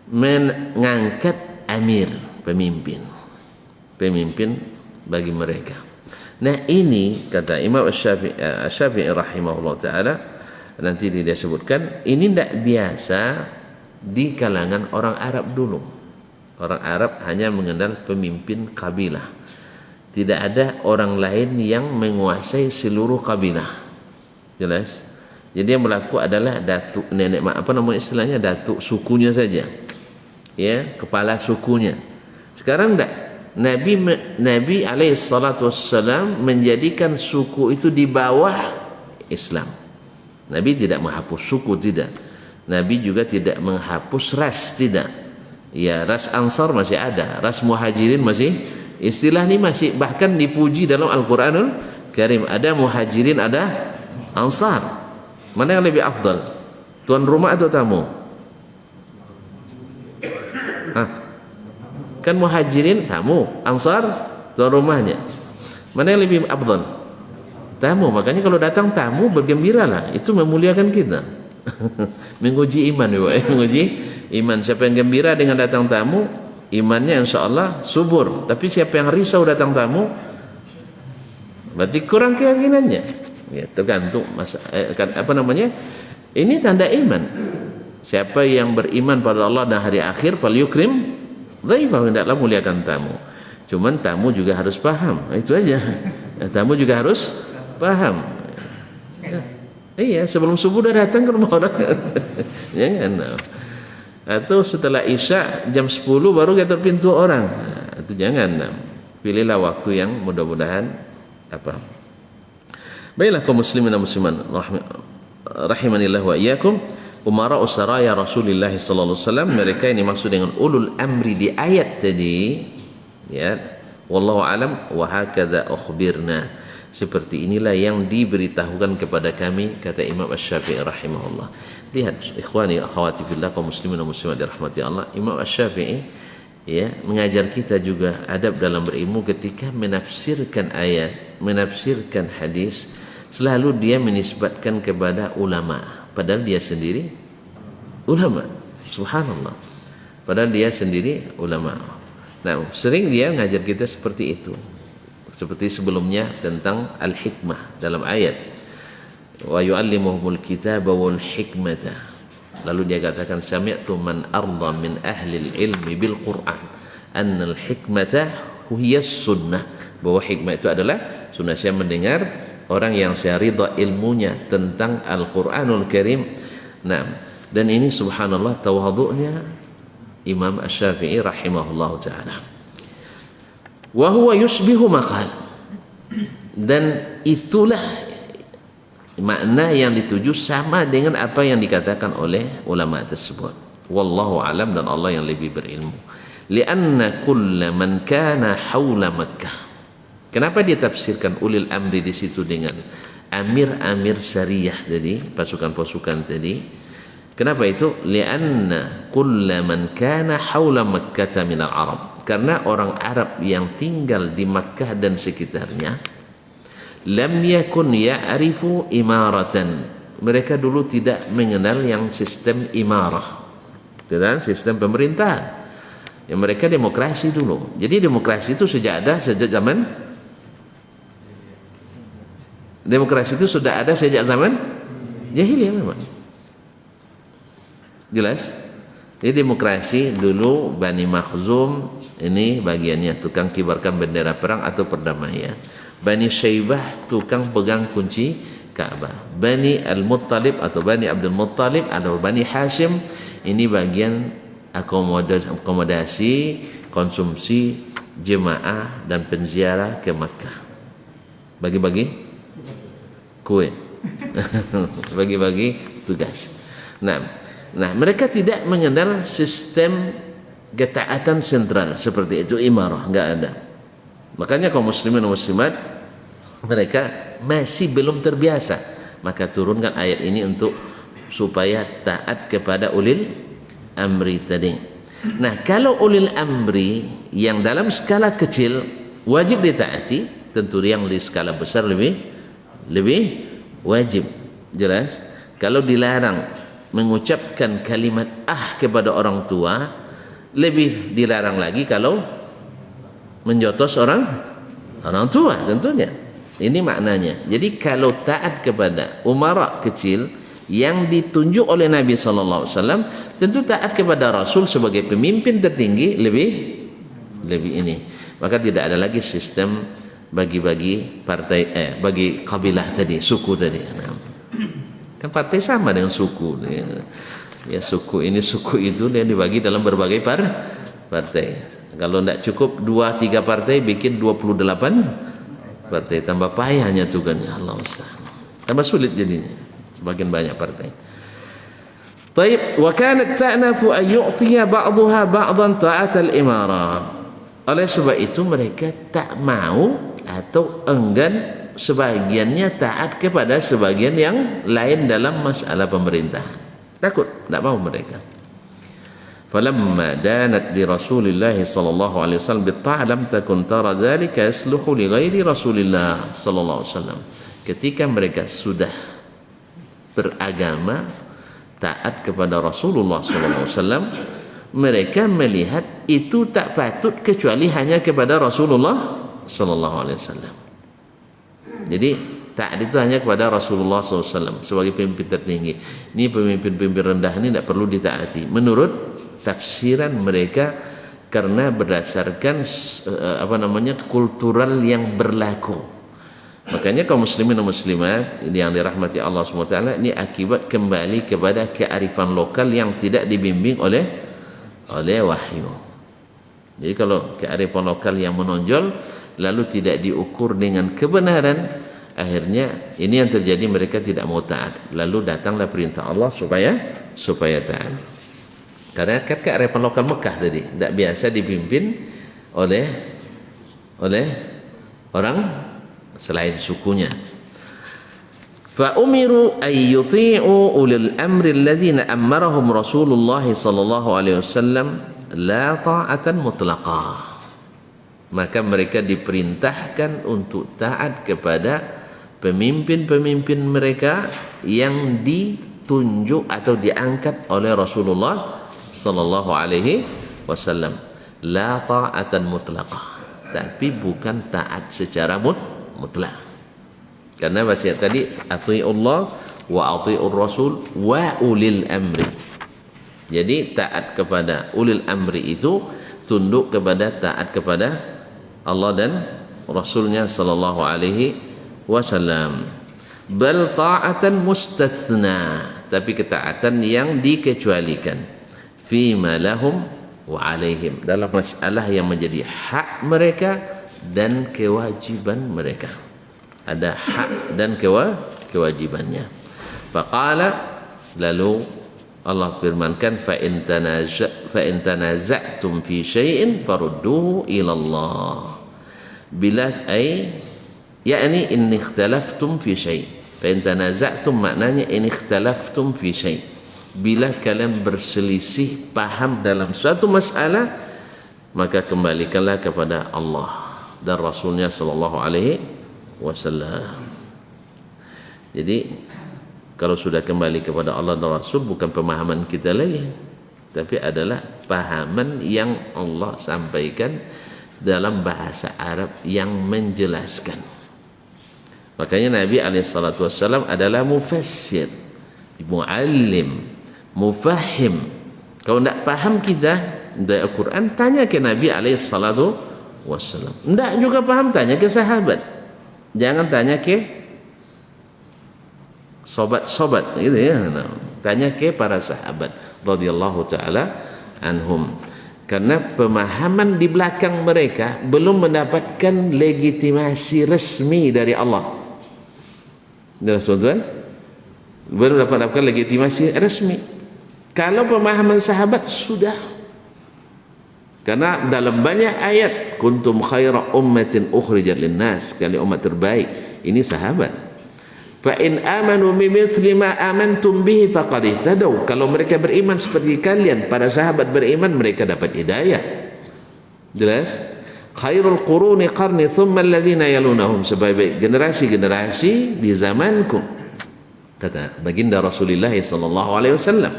S1: mengangkat amir, pemimpin bagi mereka. Nah, ini kata Imam Asy-Syafi'i rahimahullah taala, nanti dia sebutkan, ini tidak biasa di kalangan orang Arab dulu. Orang Arab hanya mengenal pemimpin kabilah. Tidak ada orang lain yang menguasai seluruh kabilah. Jelas? Jadi yang berlaku adalah datuk nenek, apa nama istilahnya, datuk sukunya saja. Ya, kepala sukunya. Sekarang enggak. Nabi alaihi salatu wassalam menjadikan suku itu di bawah Islam. Nabi tidak menghapus suku, tidak. Nabi juga tidak menghapus ras, tidak. Ya, ras Ansar masih ada, ras Muhajirin masih, istilah ini masih bahkan dipuji dalam Al-Qur'anul Karim. Ada Muhajirin, ada Ansar. Mana yang lebih afdal? Tuan rumah atau tamu? Kan Muhajirin tamu, Ansar tuan rumahnya. Mana yang lebih afdal? Tamu. Makanya kalau datang tamu bergembiralah, itu memuliakan kita. Menguji iman, menguji iman. Siapa yang gembira dengan datang tamu, imannya insyaAllah subur. Tapi siapa yang risau datang tamu, berarti kurang keyakinannya. Ya, tergantung apa namanya, ini tanda iman. Siapa yang beriman pada Allah dan hari akhir, falyukrim dhaifahu, hendaklah muliakan tamu. Cuman tamu juga harus paham. Itu aja. Tamu juga harus paham. Iya, sebelum subuh dah datang ke rumah orang. Jangan. Atau setelah Isya jam 10 baru ketok pintu orang. Itu jangan. Pilihlah waktu yang mudah-mudahan apa. Baiklah kaum muslimin dan muslimat rahimanillah wa iyyakum, umara usaraya Rasulullah sallallahu alaihi wasallam, mereka ini maksud dengan ulul amri di ayat tadi, ya. Wallahu alam wa hakadha ukhbirna. Seperti inilah yang diberitahukan kepada kami, kata Imam Asy-Syafi'i rahimahullah. Lihat ikhwani akhwati fillah kaum muslimin dan muslimat dirahmati Allah, Imam Asy-Syafi'i ya mengajar kita juga adab dalam berilmu. Ketika menafsirkan ayat, menafsirkan hadis, selalu dia menisbatkan kepada ulama, padahal dia sendiri ulama. Subhanallah, padahal dia sendiri ulama. Nah, sering dia mengajar kita seperti itu. Seperti sebelumnya tentang al-hikmah dalam ayat wa yu'allimuhumul kitaba wal hikmata. Lalu dia katakan sami'tu man arda min ahli al-ilmi bil Qur'an anna al-hikmata hiya sunnah, bahwa hikmah itu adalah sunnah. Saya mendengar orang yang saya ridha ilmunya tentang Al-Qur'anul Karim. Nah, dan ini subhanallah tawadhu'nya Imam Asy-Syafi'i rahimahullahu taala. Wa huwa yusbihu maqal, dan itulah makna yang dituju sama dengan apa yang dikatakan oleh ulama tersebut. Wallahu alam, dan Allah yang lebih berilmu. Lianna kulla man kana haula Makkah. Kenapa dia tafsirkan ulil amri di situ dengan amir-amir syariah tadi, pasukan-pasukan tadi? Kenapa itu? Lianna kulla man kana haula Makkah min al-Arab. Karena orang Arab yang tinggal di Makkah dan sekitarnya, lam yakun ya'rifu imaratan. Mereka dulu tidak mengenal yang sistem imarah, dan sistem pemerintahan. Yang mereka demokrasi dulu. Jadi demokrasi itu sejak zaman demokrasi itu sudah ada sejak zaman jahiliyah memang. Jelas? Jadi demokrasi dulu Bani Makhzum ini bagiannya tukang kibarkan bendera perang atau perdamaian. Bani Syaibah tukang pegang kunci Ka'bah. Bani Al-Muttalib atau Bani Abdul Muttalib atau Bani Hashim ini bagian akomodasi konsumsi jemaah dan penziarah ke Makkah. Bagi-bagi kue. Bagi-bagi tugas. Nah, mereka tidak mengenal sistem ketaatan sentral seperti itu, imarah, enggak ada. Makanya kaum muslimin dan muslimat mereka masih belum terbiasa, maka turunkan ayat ini untuk supaya taat kepada ulil amri tadi. Nah, kalau ulil amri yang dalam skala kecil wajib ditaati, tentu yang di skala besar lebih wajib. Jelas? Kalau dilarang mengucapkan kalimat kepada orang tua, lebih dilarang lagi kalau menjotos orang tua tentunya. Ini maknanya. Jadi kalau taat kepada umara kecil yang ditunjuk oleh Nabi sallallahu alaihi wasallam, tentu taat kepada Rasul sebagai pemimpin tertinggi lebih ini. Maka tidak ada lagi sistem bagi-bagi partai bagi kabilah tadi, suku tadi. Kan partai sama dengan suku. Ya, suku ini suku itu yang dibagi dalam berbagai partai. Kalau tidak cukup 2-3 partai, bikin 28 partai, tambah payahnya tuh kan. Ya Allah Ustaz, tambah sulit jadinya semakin banyak partai. Taib, wa kanat ta'nafu an yu'tiya ba'daha ba'dan ta'at al-imara. Oleh sebab itu mereka tak mau atau enggan sebagiannya taat kepada sebagian yang lain dalam masalah pemerintahan. Takut, tidak mau mereka. Falamma danat li Rasulillah sallallahu alaihi wasallam bitta'ah lam takun tara dzalika yasluhu li ghairi Rasulillah sallallahu alaihi wasallam. Ketika mereka sudah beragama taat kepada Rasulullah sallallahu alaihi wasallam, mereka melihat itu tak patut kecuali hanya kepada Rasulullah sallallahu alaihi wasallam. Jadi taat itu hanya kepada Rasulullah SAW sebagai pemimpin tertinggi. Ini pemimpin-pemimpin rendah ini tidak perlu ditaati menurut tafsiran mereka karena berdasarkan kultural yang berlaku. Makanya kaum muslimin dan muslimat yang dirahmati Allah SWT, ini akibat kembali kepada kearifan lokal yang tidak dibimbing oleh wahyu. Jadi kalau kearifan lokal yang menonjol lalu tidak diukur dengan kebenaran, akhirnya ini yang terjadi, mereka tidak mau taat. Lalu datanglah perintah Allah supaya taat. Karena kan kearifan lokal Mekah tadi tidak biasa dipimpin oleh orang selain sukunya. Fa umiru ay yuti'u ulil amri alladzina amarahum Rasulullah sallallahu alaihi wasallam la ta'atan mutlaqah. Maka mereka diperintahkan untuk taat kepada pemimpin-pemimpin mereka yang ditunjuk atau diangkat oleh Rasulullah sallallahu alaihi wasallam. La ta'atan mutlaqah, tapi bukan taat secara mutlak. Karena wasiat tadi atiiullah wa atiiur rasul wa ulil amri. Jadi taat kepada ulil amri itu tunduk kepada taat kepada Allah dan Rasulnya sallallahu alaihi wasallam. Bal ta'atan mustathna, tapi ketaatan yang dikecualikan. Fima lahum wa alaihim, dalam masalah yang menjadi hak mereka dan kewajiban mereka. Ada hak dan kewajibannya. Faqala, lalu Allah firmankan, fa in tanaza'tum fi syai'in farudduhu ila Allah. Bila yakni in ikhtalaftum fi syai'. Fa in tanaza'tum maknanya in ikhtalaftum fi syai'. Bila kalian berselisih paham dalam suatu masalah, maka kembalikanlah kepada Allah dan Rasulnya sallallahu alaihi wasallam. Jadi kalau sudah kembali kepada Allah dan Rasul, bukan pemahaman kita lagi, tapi adalah pahaman yang Allah sampaikan dalam bahasa Arab yang menjelaskan. Makanya Nabi SAW adalah mufassir, muallim, mufahim. Kalau tidak paham kita dari Al-Quran, tanya ke Nabi SAW. Tidak juga paham, tanya ke sahabat. Jangan tanya ke sobat-sobat gitu ya. Tanya ke para sahabat radhiyallahu taala anhum. Karena pemahaman di belakang mereka belum mendapatkan legitimasi resmi dari Allah. Jelas tuan? Belum dapatkan legitimasi resmi. Kalau pemahaman sahabat sudah. Karena dalam banyak ayat, kuntum khaira ummatin ukhrijat linnas, kalian umat terbaik. Ini sahabat. Fa in amanu bimithli ma amantum bihi faqad ihtadaw. Kalau mereka beriman seperti kalian, para sahabat beriman, mereka dapat hidayah. Jelas? Khairul quruni qarni thumma alladhina yalunahum, sebaik generasi di zamanku, kata baginda Rasulullah sallallahu alaihi wasallam.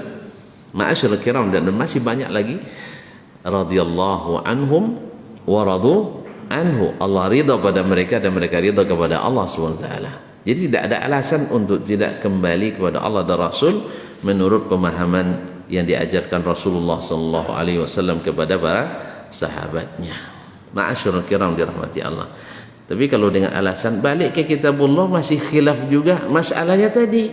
S1: Ma'asyiral kiram, dan masih banyak lagi radhiyallahu anhum wa radu anhu. Allah ridha pada mereka dan mereka ridha kepada Allah SWT. Jadi tidak ada alasan untuk tidak kembali kepada Allah dan Rasul menurut pemahaman yang diajarkan Rasulullah sallallahu alaihi wasallam kepada para sahabatnya. Ma'asyiral kiram dirahmati Allah. Tapi kalau dengan alasan balik ke kitabullah, masih khilaf juga masalahnya tadi.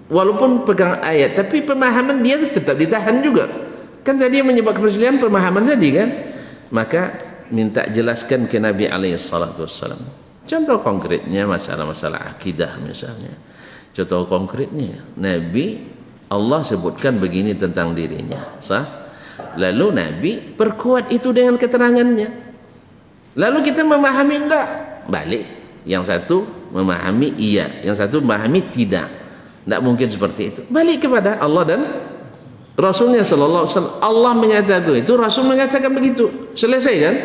S1: Walaupun pegang ayat, tapi pemahaman dia tetap ditahan juga. Kan tadi yang menyebabkan perselisihan pemahaman tadi kan. Maka minta jelaskan ke Nabi SAW. Contoh konkretnya masalah-masalah akidah misalnya. Contoh konkretnya Nabi, Allah sebutkan begini tentang dirinya, sah? Lalu Nabi perkuat itu dengan keterangannya. Lalu kita memahami enggak? Balik. Yang satu memahami iya, yang satu memahami tidak. Tidak mungkin seperti itu. Balik kepada Allah dan Rasulnya sallallahu alaihi wasallam. Allah menyatakan itu, Rasul mengatakan begitu. Selesai kan?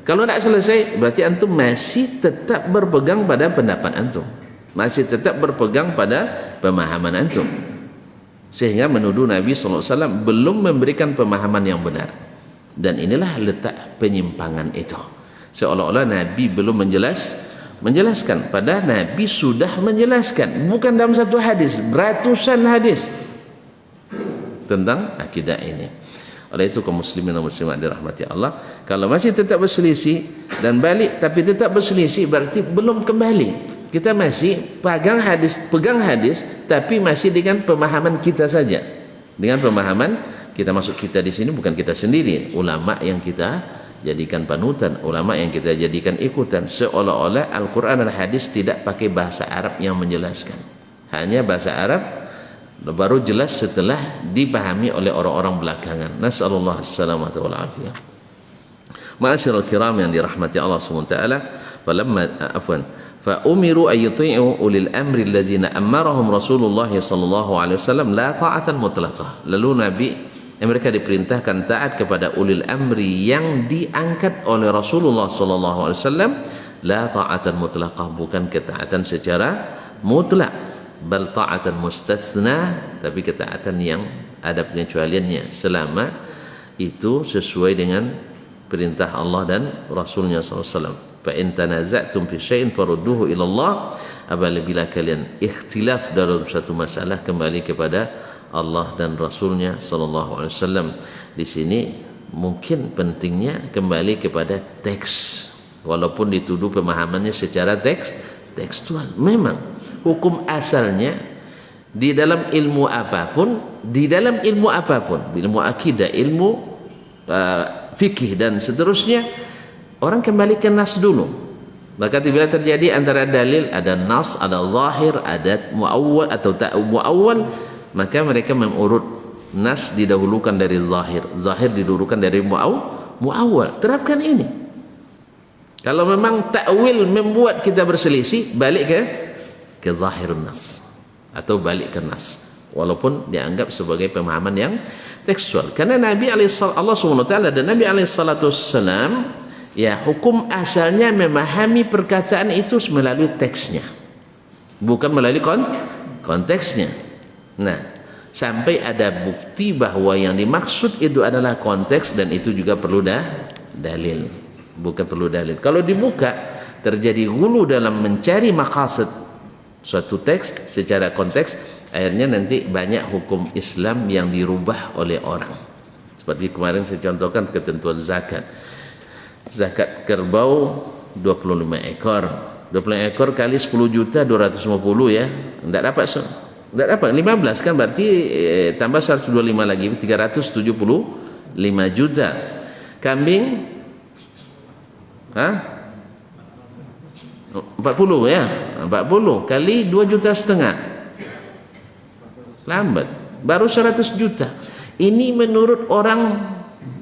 S1: Kalau tidak selesai, berarti antum masih tetap berpegang pada pendapat antum, masih tetap berpegang pada pemahaman antum, sehingga menuduh Nabi sallallahu alaihi wasallam belum memberikan pemahaman yang benar. Dan inilah letak penyimpangan itu. Seolah-olah Nabi belum menjelaskan, padahal Nabi sudah menjelaskan, bukan dalam satu hadis, ratusan hadis tentang akidah ini. Oleh itu kaum muslimin dan muslimat dirahmati Allah, kalau masih tetap berselisih dan balik tapi tetap berselisih, berarti belum kembali. Kita masih pegang hadis tapi masih dengan pemahaman kita saja. Dengan pemahaman kita, masuk kita di sini bukan kita sendiri, ulama yang kita jadikan panutan, ulama yang kita jadikan ikutan, seolah-olah Al-Quran dan hadis tidak pakai bahasa Arab yang menjelaskan. Hanya bahasa Arab baru jelas setelah dipahami oleh orang-orang belakangan. Nas'alullah as-salamata wal afiyah. Ma'asyiral kiram yang dirahmati Allah SWT, fa umiru ay yuti'u ulil amri alladhina amarahum Rasulullah sallallahu alaihi wasallam la ta'atan mutlaqah. Lalu mereka diperintahkan taat kepada ulil amri yang diangkat oleh Rasulullah sallallahu alaihi wasallam, la ta'atan mutlaqah, bukan ketaatan secara mutlak, bal ta'atan mustathna, tapi ketaatan yang ada pengecualiannya selama itu sesuai dengan perintah Allah dan Rasulnya SAW. Fa in tanaza'tum fi syai'in farudduhu ila Allah. Apabila kalian ikhtilaf dalam satu masalah, kembali kepada Allah dan Rasulnya sallallahu alaihi wasallam. Di sini mungkin pentingnya kembali kepada teks, walaupun dituduh pemahamannya secara tekstual. Memang hukum asalnya di dalam ilmu apapun, ilmu akidah, ilmu fikih dan seterusnya, orang kembali ke nas dulu. Maka bila terjadi antara dalil, ada nas, ada zahir, ada muawwal atau tak muawwal, maka mereka mengurut nas didahulukan dari zahir, zahir didahulukan dari muawwal. Terapkan ini. Kalau memang takwil membuat kita berselisih, balik ke zahirun nas atau balik ke nas, walaupun dianggap sebagai pemahaman yang tekstual. Karena Nabi Allah SWT dan Nabi SAW, ya, hukum asalnya memahami perkataan itu melalui teksnya, bukan melalui konteksnya. Nah, sampai ada bukti bahwa yang dimaksud itu adalah konteks, dan itu juga perlu dalil, bukan perlu dalil. Kalau dibuka terjadi ghulu dalam mencari maqasid suatu teks secara konteks, akhirnya nanti banyak hukum Islam yang dirubah oleh orang. Seperti kemarin saya contohkan ketentuan zakat. Zakat kerbau 25 ekor. 25 ekor kali 10 juta 250 ya. Enggak dapat 15 kan, berarti tambah 125 lagi 375 juta. Kambing 40 ya. 40 kali 2 juta setengah. Lambat. Baru 100 juta. Ini menurut orang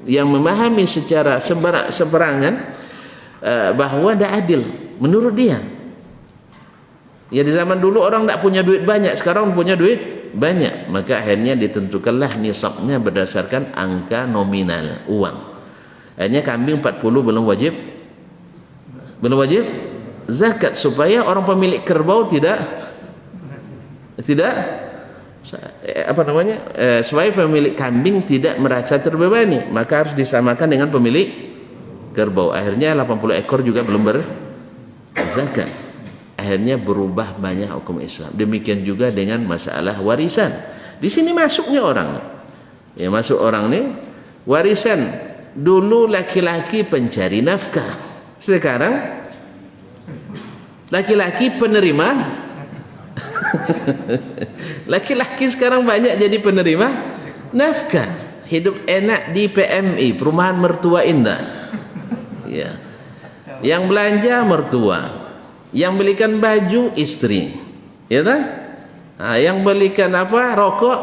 S1: yang memahami secara seberangan bahwa tidak adil menurut dia. Ya, di zaman dulu orang tidak punya duit banyak, sekarang punya duit banyak, maka akhirnya ditentukanlah nisabnya berdasarkan angka nominal uang. Akhirnya kambing 40 belum wajib zakat, supaya orang pemilik kerbau tidak supaya pemilik kambing tidak merasa terbebani, maka harus disamakan dengan pemilik kerbau. Akhirnya 80 ekor juga belum berzakat. Akhirnya berubah banyak hukum Islam. Demikian juga dengan masalah warisan. Di sini masuknya orang. Ya, masuk orang nih warisan. Dulu laki-laki pencari nafkah. Sekarang laki-laki penerima. Laki-laki sekarang banyak jadi penerima nafkah. Hidup enak di PMI, perumahan mertua indah. Ya. Yang belanja mertua, yang belikan baju istri, ya tak? Yang belikan rokok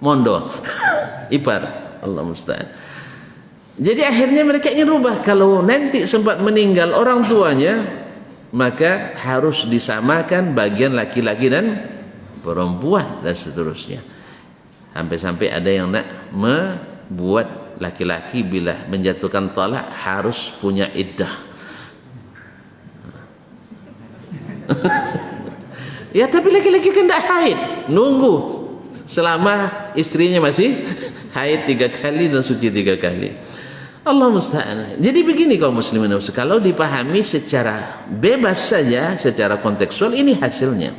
S1: mondo, ipar. Allah musta'an. Jadi akhirnya mereka ingin rubah. Kalau nanti sempat meninggal orang tuanya, maka harus disamakan bagian laki-laki dan perempuan dan seterusnya. Sampai-sampai ada yang nak membuat laki-laki bila menjatuhkan talak harus punya iddah. Ya, tapi laki-laki kan tidak haid, nunggu selama istrinya masih haid 3 kali dan suci 3 kali. Allah musta'an. Jadi begini kaum muslimin, kalau dipahami secara bebas saja, secara kontekstual, ini hasilnya.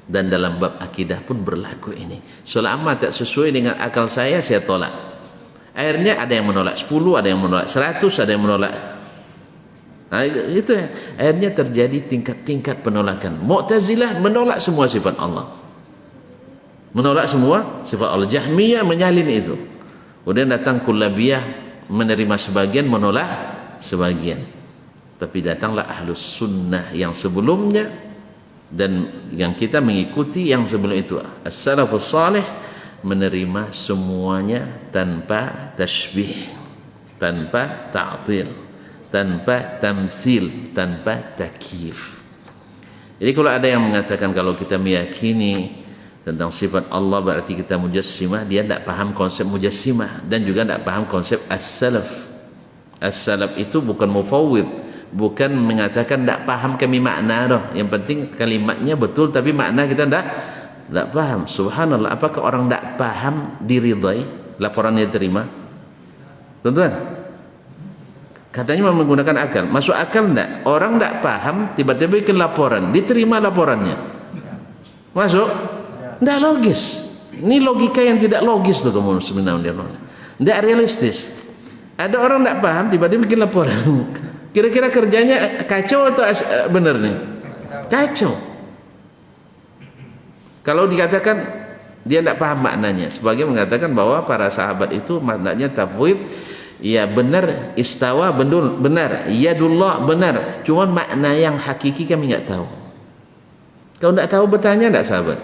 S1: Dan dalam bab akidah pun berlaku ini. Selama tak sesuai dengan akal saya tolak. Akhirnya ada yang menolak 10, ada yang menolak 100, ada yang menolak. Nah, itu akhirnya terjadi tingkat-tingkat penolakan. Mu'tazilah menolak semua sifat Allah. Menolak semua sifat Allah. Jahmiyah menyalin itu. Kemudian datang Kullabiyah menerima sebagian, menolak sebagian. Tapi datanglah Ahlus Sunnah yang sebelumnya dan yang kita mengikuti yang sebelum itu. As-salafus salih menerima semuanya tanpa tashbih, tanpa ta'til, tanpa tamsil, tanpa takyif. Jadi kalau ada yang mengatakan kalau kita meyakini tentang sifat Allah berarti kita mujassimah, dia tidak paham konsep mujassimah dan juga tidak paham konsep as-salaf. As-salaf itu bukan mufawwid, bukan mengatakan tidak paham kami makna dah. Yang penting kalimatnya betul tapi makna kita tidak paham. Subhanallah, apakah orang tidak paham diridai laporannya diterima? Tuan-tuan, katanya menggunakan akal. Masuk akal tidak? Orang tidak paham tiba-tiba bikin laporan, diterima laporannya. Masuk? Tidak logis. Ini logika yang tidak logis tuh kamu sebenarnya. Tidak realistis. Ada orang tidak paham tiba-tiba bikin laporan. Kira-kira kerjanya kacau atau benar nih? Kacau. Kalau dikatakan dia tidak paham maknanya, sebagai mengatakan bahwa para sahabat itu maknanya tafwid, ya benar, istawa benar, yadullah benar, cuma makna yang hakiki kami tidak tahu. Kalau tidak tahu bertanya tidak sahabat?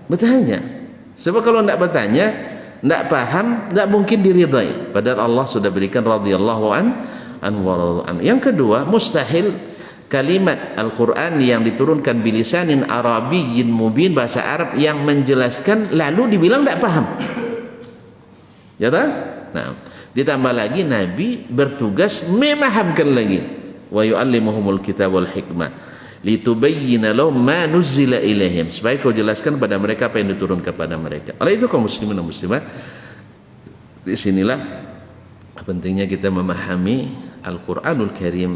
S1: Bertanya. Sebab kalau tidak bertanya, tidak paham, tidak mungkin diridai. Padahal Allah sudah berikan radhiyallahu anhu. Yang kedua, mustahil kalimat Al-Quran yang diturunkan bilisanin Arabiyyin mubin, bahasa Arab yang menjelaskan, lalu dibilang tidak paham. Ya tak? Nah, ditambah lagi Nabi bertugas memahamkan lagi. Wa yu'allimuhumul kitab wal hikmah litubayyina lahum ma nuzzila ilaihim, supaya kau jelaskan pada mereka apa yang diturunkan kepada mereka. Oleh itu kaum muslimin dan muslimat, disinilah pentingnya kita memahami Al-Quranul Karim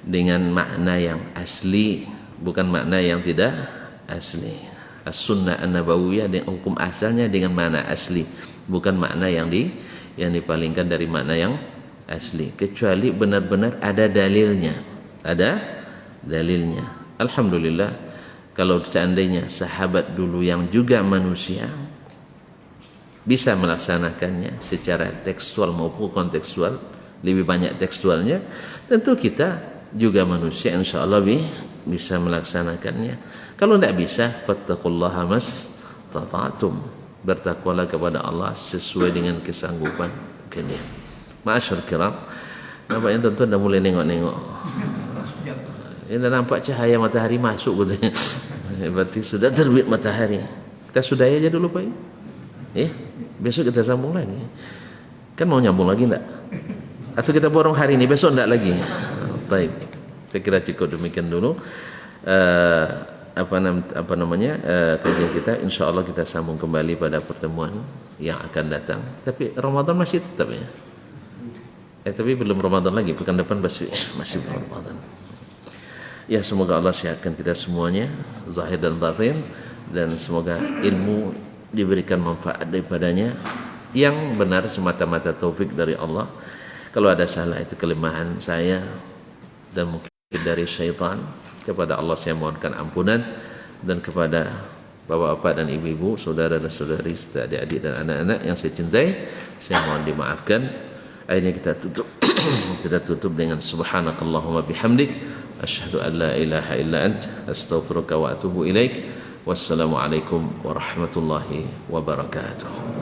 S1: dengan makna yang asli, bukan makna yang tidak asli. As-sunnah an-nabawiyah dengan hukum asalnya dengan makna asli, bukan makna yang dipalingkan dari makna yang asli, kecuali benar-benar ada dalilnya. Ada dalilnya. Alhamdulillah, kalau seandainya sahabat dulu yang juga manusia bisa melaksanakannya secara tekstual maupun kontekstual, lebih banyak tekstualnya, tentu kita juga manusia insyaallah bisa melaksanakannya. Kalau tidak bisa, fattaqullaha mastata'tum, bertakwalah kepada Allah sesuai dengan kesanggupan kalian. Ma'asyar kiram, nampaknya tuan-tuan dah mulai nengok-nengok. Ini dah nampak cahaya matahari masuk katanya. Berarti sudah terbit matahari. Kita sudahi aja dulu Pak. Besok kita sambung lagi. Kan mau nyambung lagi enggak? Atau kita borong hari ini, besok enggak lagi? Baik. Saya kira cukup demikian dulu. Kajian kita, insyaallah kita sambung kembali pada pertemuan yang akan datang. Tapi Ramadan masih tetap ya. Tapi belum Ramadan lagi, pekan depan masih Ramadan. Ya, semoga Allah sihatkan kita semuanya, zahir dan batin, dan semoga ilmu diberikan manfaat daripadanya yang benar semata-mata taufik dari Allah. Kalau ada salah itu kelemahan saya dan mungkin dari syaitan, kepada Allah saya mohonkan ampunan, dan kepada bapak-bapak dan ibu-ibu, saudara dan saudari, serta adik-adik dan anak-anak yang saya cintai, saya mohon dimaafkan. Akhirnya kita tutup dengan subhanakallahumma bihamdik, asyhadu an la ilaha illa ant, astaghfiruka wa atubu ilaik. Wassalamualaikum warahmatullahi wabarakatuh.